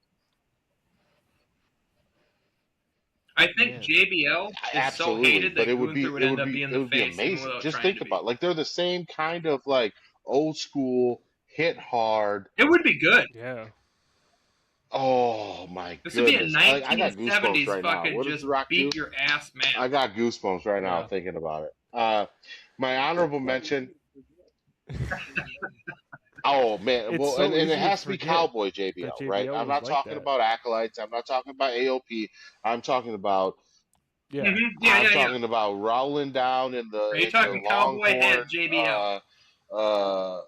I think Man. JBL is so absolutely, hated but that Gunther would end up being the face, even amazing. without Just trying think to be. about like they're the same kind of like old school hit hard. It would be good. Yeah. Oh my This would be a goodness! I got 1970s goosebumps right now. fucking What does just The Rock do? beat your ass match. I got goosebumps right now Yeah. thinking about it. My honorable mention. Oh man, It's well, so and easy it to has to be forget Cowboy JBL, that right? JBL I'm was not like talking that. about acolytes. I'm not talking about AOP. I'm talking about Yeah. Mhm. I'm Yeah. talking about rolling down in the Are you in talking the cowboy head Longhorn. JBL?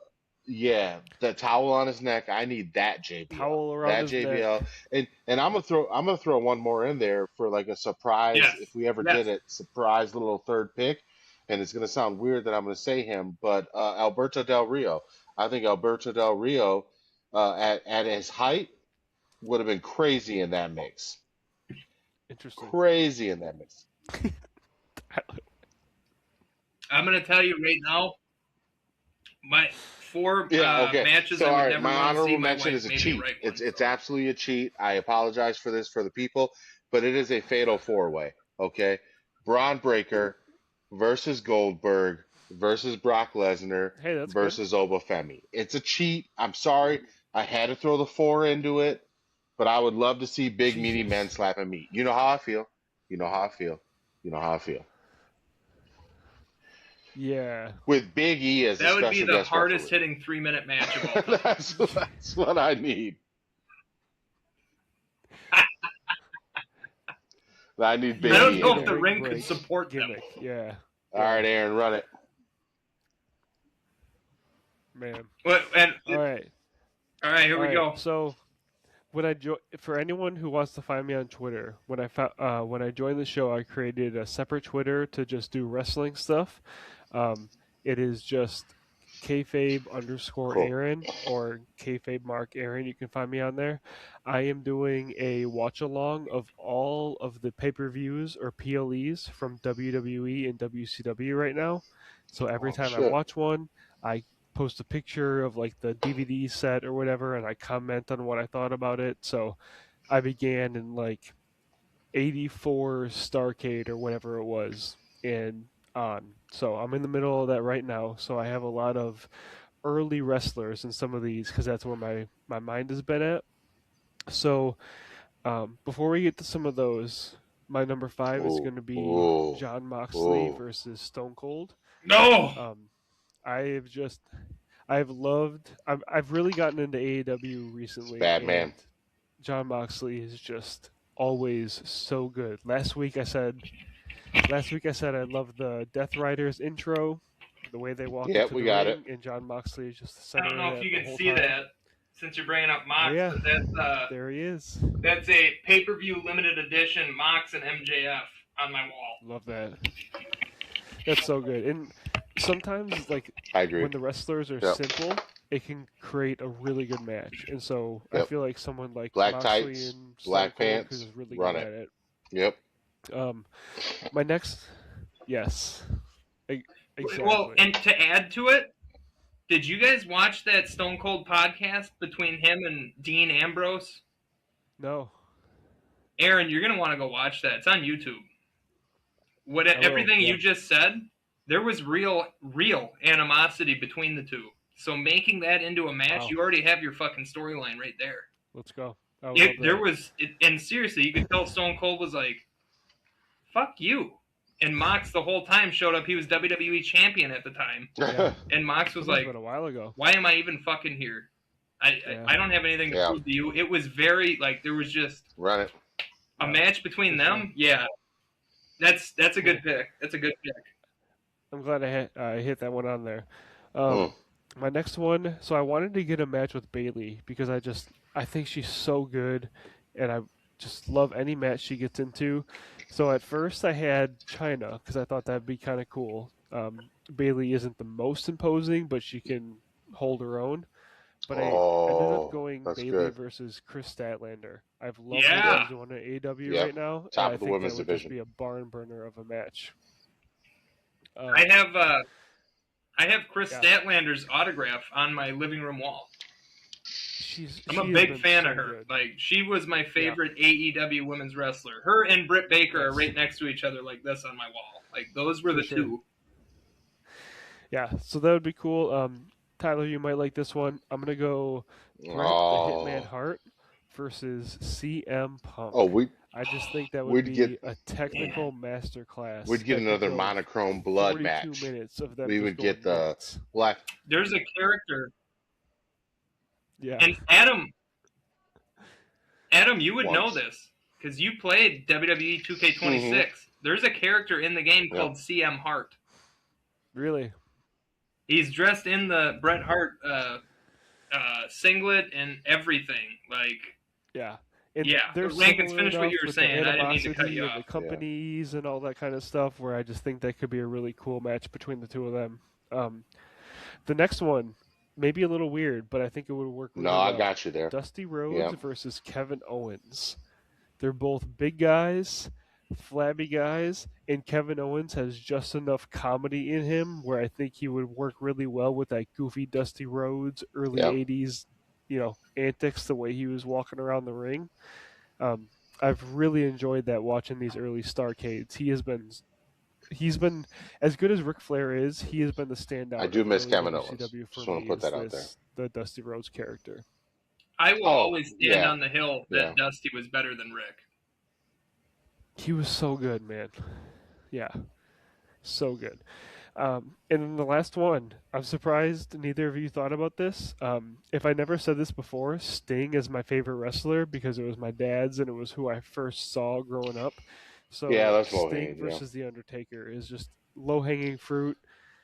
Yeah, the towel on his neck. I need that JBL. Towel around That his JBL. neck. And I'm gonna throw one more in there for like a surprise Yes. if we ever Yes. did it, surprise little third pick. And it's gonna sound weird that I'm gonna say him, but Alberto Del Rio. I think Alberto Del Rio at his height would have been crazy in that mix. Interesting. Crazy in that mix. I'm gonna tell you right now, my 4 Okay. matches So, I all would right, never my want to honorable see. My mention wife is a made me cheat. write one. It's absolutely a cheat. I apologize for this for the people, but it is a fatal 4-way. Okay, Braun Breaker versus Goldberg versus Brock Lesnar Hey, that's good. versus Obafemi. It's a cheat. I'm sorry. I had to throw the 4 into it, but I would love to see big meaty Jesus. men slapping meat. You know how I feel. You know how I feel. You know how I feel. Yeah. With Big E as a That would special be the guest hardest referee. hitting 3-minute match of all time. That's what I need. I need Big I don't E know in if the there. ring could break support them. gimmick. Yeah. All right, Aaron, run it. Man. Well, and All right. all right, here we go. So, for anyone who wants to find me on Twitter, when I joined the show, I created a separate Twitter to just do wrestling stuff. It is just kayfabe_Aaron or kayfabe Mark Aaron. You can find me on there. I am doing a watch along of all of the pay-per-views or PLEs from WWE and WCW right now. So every time I shit. watch one, I post a picture of like the DVD set or whatever, and I comment on what I thought about it. So I began in like 84 Starcade or whatever it was, and on. So I'm in the middle of that right now. So I have a lot of early wrestlers in some of these because that's where my mind has been at. So before we get to some of those, My number 5 is Ooh, going to be ooh, John Moxley ooh. versus Stone Cold. No. I've just I've really gotten into AEW It's recently, bad man. and John Moxley is just always so good. Last week I said I love the Death Riders intro, the way they walk Yep, into we the got it. ring, and John Moxley is just the I don't center of know if that you the can whole see time. that since you're bringing up Oh Mox, yeah, but there he is. that's a pay-per-view limited edition Mox and MJF on my wall. Love that. That's so good. And sometimes, like, I agree. when the wrestlers are Yep. simple, it can create a really good match. And so I Yep. feel like someone like Black Moxley tights, and Stone black Cold, pants, who's really run good it. at it. Yep. My next, yes, exactly. Well, and to add to it, did you guys watch that Stone Cold podcast between him and Dean Ambrose? No, Aaron, you're gonna want to go watch that. It's on YouTube. What I will, everything yeah. you just said, there was real animosity between the two. So making that into a match, Wow. you already have your fucking storyline right there. Let's go. I would love There that. was, and seriously, you could tell Stone Cold was like, "Fuck you," and Mox the whole time showed up. He was WWE champion at the time, Yeah. and Mox was That must like, have been a while ago. "Why am I even fucking here? Yeah. I don't have anything to Yeah. prove to you." It was very like there was just Run it. a Yeah, match between for them. sure. Yeah, that's a good pick. That's a good pick. I'm glad I hit that one on there. Mm. My next one, so I wanted to get a match with Bailey because I think she's so good, and I just love any match she gets into. So at first I had China because I thought that'd be kind of cool. Bailey isn't the most imposing, but she can hold her own. But I ended up Oh, going that's Bailey good. versus Chris Statlander. I've loved Yeah. what she's doing at AEW Yep. right now, and Top I of the think that women's would division. just be a barn burner of a match. I have Chris Yeah. Statlander's autograph on my living room wall. I'm a She has big been fan so of her. good. Like she was my favorite AEW women's wrestler. Her and Britt Baker are Yes. right next to each other like this on my wall. Like those were For the sure. two. Yeah, so that would be cool. Tyler, you might like this one. I'm gonna go Bret the Hitman Oh, Hart versus CM Punk. oh, I just think that would we'd be get a technical masterclass. we'd get that could another go monochrome blood 42 match. minutes of them We just would going get the nuts. black. There's a character, Yeah. and Adam, you would know Once. this because you played WWE 2K26. There's a character in the game Yeah. called CM Hart. Really? He's dressed in the Bret Hart singlet and everything. Like, Yeah. And Yeah, they're but Rankins, similar finish what enough you were with saying. the I didn't mean to cut animosity you and the off. companies and all that kind of stuff where I just think that could be a really cool match between the two of them. The next one, maybe a little weird, but I think it would work really No, well. I got you there. Dusty Rhodes Yeah. versus Kevin Owens. They're both big guys, flabby guys, and Kevin Owens has just enough comedy in him where I think he would work really well with that goofy Dusty Rhodes early Yep. 80s, antics, the way he was walking around the ring. I've really enjoyed that watching these early Starcades. He's been as good as Ric Flair is. He has been the standout. I do of miss early Kevin WCW Owens. for Just wanna me put is that out the Dusty Rhodes character. I will always stand yeah. on the hill that Yeah. Dusty was better than Rick. He was so good, man. Yeah, so good. And then the last one, I'm surprised neither of you thought about this. If I never said this before, Sting is my favorite wrestler because it was my dad's and it was who I first saw growing up. So Yeah, that's Sting low-hanging, yeah. versus The Undertaker is just low-hanging fruit.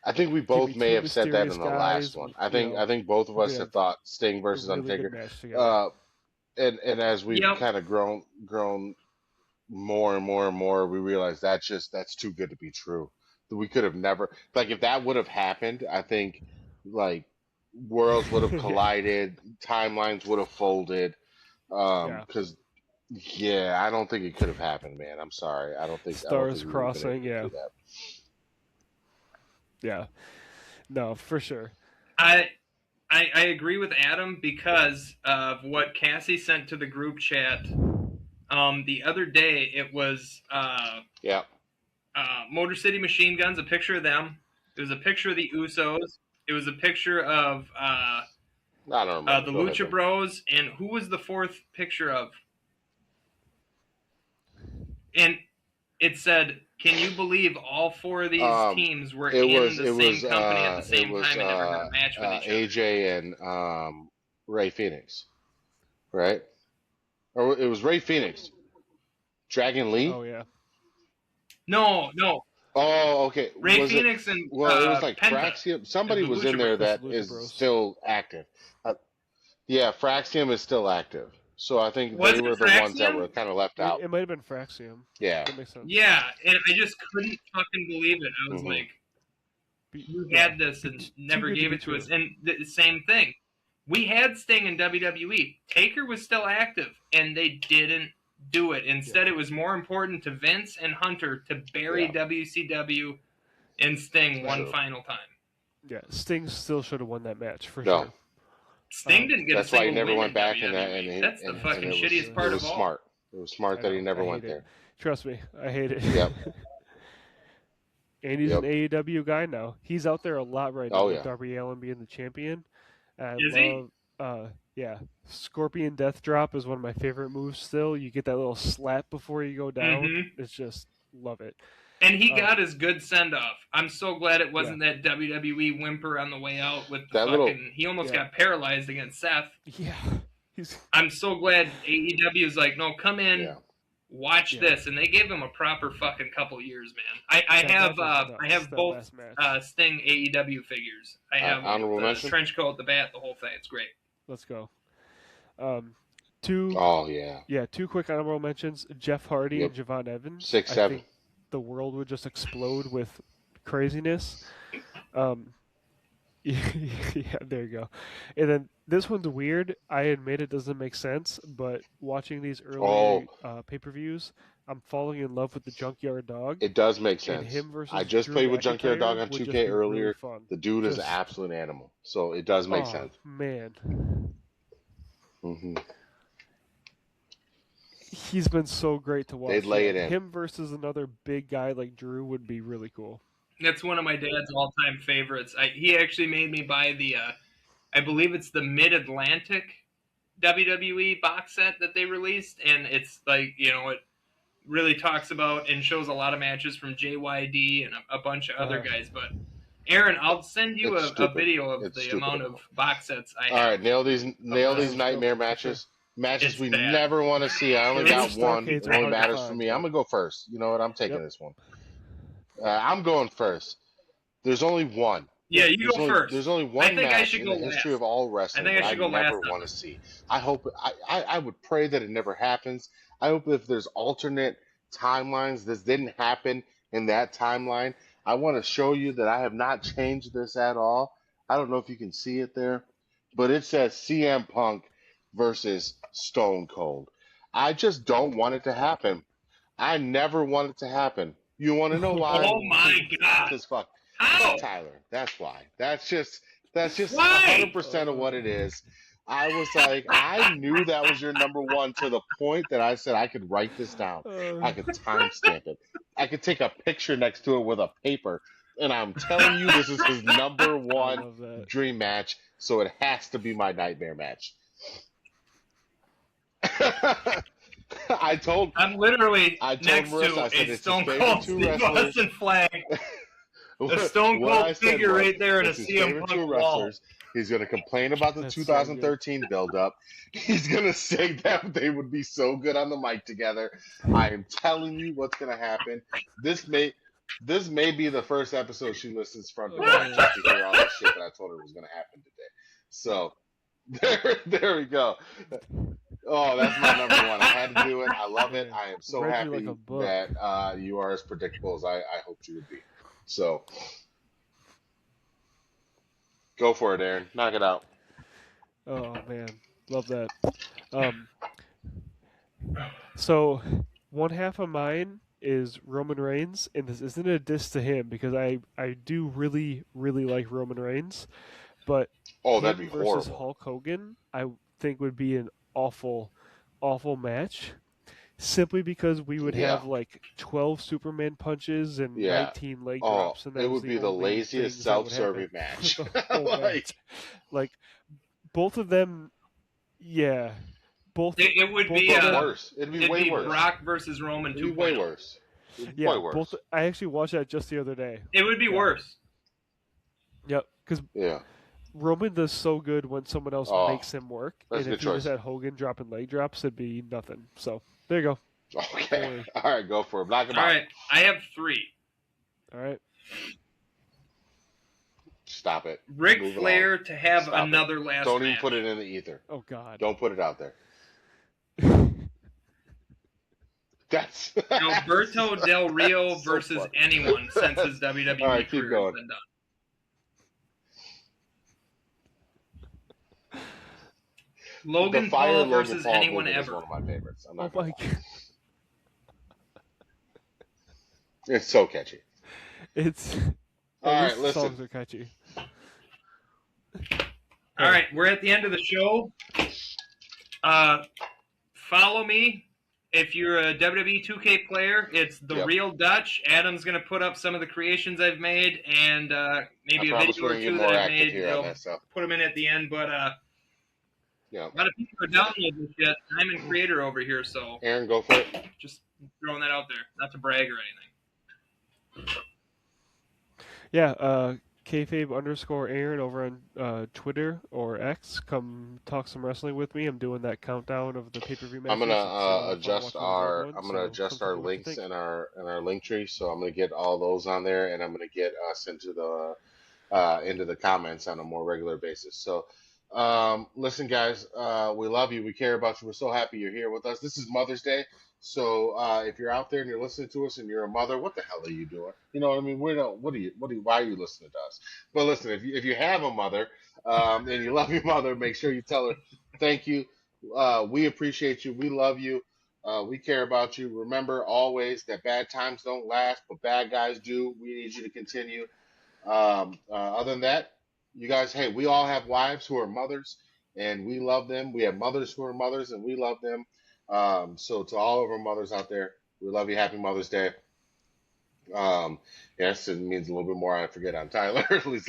I think we Give both me may two have said that mysterious in the guys, last one. I think both of we us could have have thought Sting a versus really good Undertaker. match together. And as we've Yep. kind of grown more and more and more, we realize that's too good to be true. We could have never, like, if that would have happened, I think, like, worlds would have Yeah. collided, timelines would have folded. Yeah. Because I don't think it could have happened, man. I'm sorry. I don't think Stars we would have been crossing, able to yeah. do that. Yeah. No, for sure. I agree with Adam because of what Cassie sent to the group chat. The other day, it was Yeah. Motor City Machine Guns, a picture of them. It was a picture of the Usos. It was a picture of I don't remember. the Go ahead, Lucha though. Bros. And who was the fourth picture of? And it said, "Can you believe all 4 of these teams were It in was the it same was company at the it same was time and never had a match with each other?" AJ and Ray Phoenix, right? Or it was Ray Phoenix, Dragon Lee. Oh yeah. No. Oh, okay. Ray Was it? Phoenix and Well, it was like Penta Fraxium. as Somebody the was in Lucha there Bros. that Lucha is Bros. still active. Yeah, Fraxium is still active. So I think Was they it were the ones that Fraxium? were kind of left out. It might have been Fraxium. Yeah. That makes sense. Yeah, and I just couldn't fucking believe it. I was Mhm. like, "You Yeah. had this and Too never good to gave be it to true. us." And the same thing. We had Sting in WWE. Taker was still active, and they didn't do it. Instead, it was more important to Vince and Hunter to bury Yeah. WCW and Sting one True. final time. Yeah, Sting still should have won that match for No. sure. Sting didn't get That's a why he single never win went in back WWE. in that, and That's the and fucking it was shittiest part it was of all. smart. It was smart I that he know, never I went hate it. there. Trust me, I hate it. Yep. And he's Yep. an AEW guy now. He's out there a lot right now Oh, with yeah. Darby Allin being the champion. I Is he? love, yeah. Scorpion Death Drop is one of my favorite moves still. You get that little slap before you go down. Mhm. It's just, love it. And he got his good send off. I'm so glad it wasn't Yeah. that WWE whimper on the way out with the That fucking. little- He almost Yeah. got paralyzed against Seth. Yeah. He's I'm so glad AEW is like, no, come in, Yeah. watch Yeah. this, and they gave him a proper fucking couple years, man. I That have match was nuts, I have that both last match. Sting AEW figures. I have honorable the mention? trench coat, the bat, the whole thing. It's great. Let's go. Two Oh yeah. two quick honorable mentions. Jeff Hardy Yep. and Javon Evans. 6, I 7. think the world would just explode with craziness. Yeah, there you go. And then this one's weird. I admit it doesn't make sense, but watching these early pay-per-views, I'm falling in love with the Junkyard Dog. It does make And sense. him versus I just Drew played with Junkyard McIntyre Dog on would just 2K be really earlier. fun. The dude is an Just- absolute animal. So it does make Oh, sense. man. Hmm He's been so great to watch. They'd lay Yeah, it in. Him versus another big guy like Drew would be really cool. That's one of my dad's all-time favorites. He actually made me buy the, I believe it's the Mid-Atlantic WWE box set that they released, and it's like, it really talks about and shows a lot of matches from JYD and a bunch of other guys. But Aaron, I'll send you It's a stupid. video of It's the stupid amount amount. of box sets I All have. right, nail these let's nightmare go. matches. Matches It's we bad. never want to see. I only Those got one. Starcades It are only hard to matters for find, me. but- I'm gonna go first. You know what? I'm taking Yep. this one. I'm going first. There's only one. Yeah, you go first. There's only I one think I match should in go the history last. of all wrestling I think I that should go never last on want to this. see. I hope. I would pray that it never happens. I hope if there's alternate timelines, this didn't happen in that timeline. I want to show you that I have not changed this at all. I don't know if you can see it there, but it says CM Punk versus Stone Cold. I just don't want it to happen. I never want it to happen. You want to know why? Oh my God. Because fuck How? Tyler. That's why. That's just Why? 100% of what it is. I was like, I knew that was your number one to the point that I said I could write this down. I could timestamp it. I could take a picture next to it with a paper. And I'm telling you, this is his number I one love that. dream match, so it has to be my nightmare match. I'm literally I told next Marissa, I to said a it's Stone his favorite Cold two Steve wrestlers. Austin flag, a What Stone what I Cold said figure was, right there, and a it's his CM favorite two Punk wall. wrestlers. He's going to complain about the That's so 2013 build-up. He's going to say that they would be so good on the mic together. I am telling you what's going to happen. This may be the first episode she listens front to back just to hear all this shit that I told her was going to happen today. So there we go. Oh, that's my number one. I had to do it. I love it. I am so Read you happy like a book. that you are as predictable as I hoped you would be. So go for it, Aaron. Knock it out. Oh man, love that. So one half of mine is Roman Reigns, and this isn't a diss to him because I do really like Roman Reigns, but Oh, that'd him be versus horrible. Hulk Hogan I think would be an awful match, simply because we would have Yeah. like 12 Superman punches and Yeah. 19 leg Oh, drops, and that it was would be the only laziest things that would self-serving happen match. the whole Like, match. Like both of them, yeah, both It would both be of them- worse. It'd be it'd way be worse. Brock versus Roman It'd be way 2.0. worse. Yeah, Way worse. both. I actually watched that just the other day. It would be Yeah. worse. Yep, because Yeah. Roman does so good when someone else Oh, makes him work, that's and a if good he just choice. had Hogan dropping leg drops, it'd be nothing. So there you go. Okay. worry. All right, go for it. Knock him All out. right, I have 3. All right. Stop it. Ric Move Flair along. to have Stop it. another last Don't even match. put it in the ether. Oh God. Don't put it out there. That's Alberto Del Rio that's so versus funny. anyone since his WWE All right, keep career going. has been done. Logan The Fire Paul Logan versus Paul anyone movement is ever. one of my favorites. I'm Oh not gonna my lie. God. It's so catchy. It's. All At right, least the listen. songs are catchy. All right, we're at the end of the show. Follow me. If you're a WWE 2K player, it's The Yep. Real Dutch. Adam's going to put up some of the creations I've made and maybe I a promise video we're or gonna get two more that I've active made. here on I'll that stuff. put them in at the end, but Yeah. a lot of people are downloading this shit. I'm a creator over here, so Aaron, go for it. just throwing that out there. Not to brag or anything. Yeah. Kayfabe_Aaron over on Twitter or X. Come talk some wrestling with me. I'm doing that countdown of the pay-per-view matches. I'm gonna It's a lot of fun adjust watching those old our ones, I'm gonna so adjust come our tell me what you links think. in our link tree. So I'm gonna get all those on there, and I'm gonna get us into the comments on a more regular basis. So listen, guys, we love you. We care about you. We're so happy you're here with us. This is Mother's Day. So if you're out there and you're listening to us and you're a mother, what the hell are you doing? You know what I mean? Why are you listening to us? But listen, if you have a mother and you love your mother, make sure you tell her thank you. We appreciate you. We love you. We care about you. Remember always that bad times don't last, but bad guys do. We need you to continue. Other than that, you guys, hey, we all have wives who are mothers, and we love them. We have mothers who are mothers, and we love them. So to all of our mothers out there, we love you. Happy Mother's Day. Yes, it means a little bit more. I forget on Tyler. It means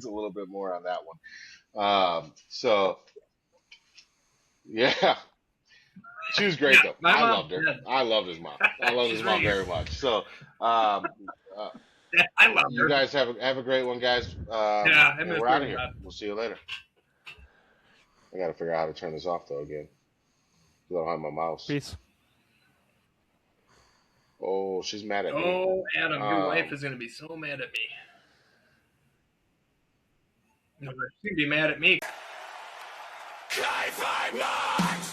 a little bit more on that one. So yeah, she was great though. My I mom, loved her. yeah. I loved his mom. I loved She's his mom right here. very much. So um, I love you her. guys have a great one, guys. Yeah, I And miss we're her out a of here. lot. We'll see you later. I gotta figure out how to turn this off though again. 'Cause I don't have my mouse. Peace. Oh, she's mad at me. Oh, Adam, your wife Um, is going to be so mad at me. No, she's going to be mad at me. Kayfabe Max!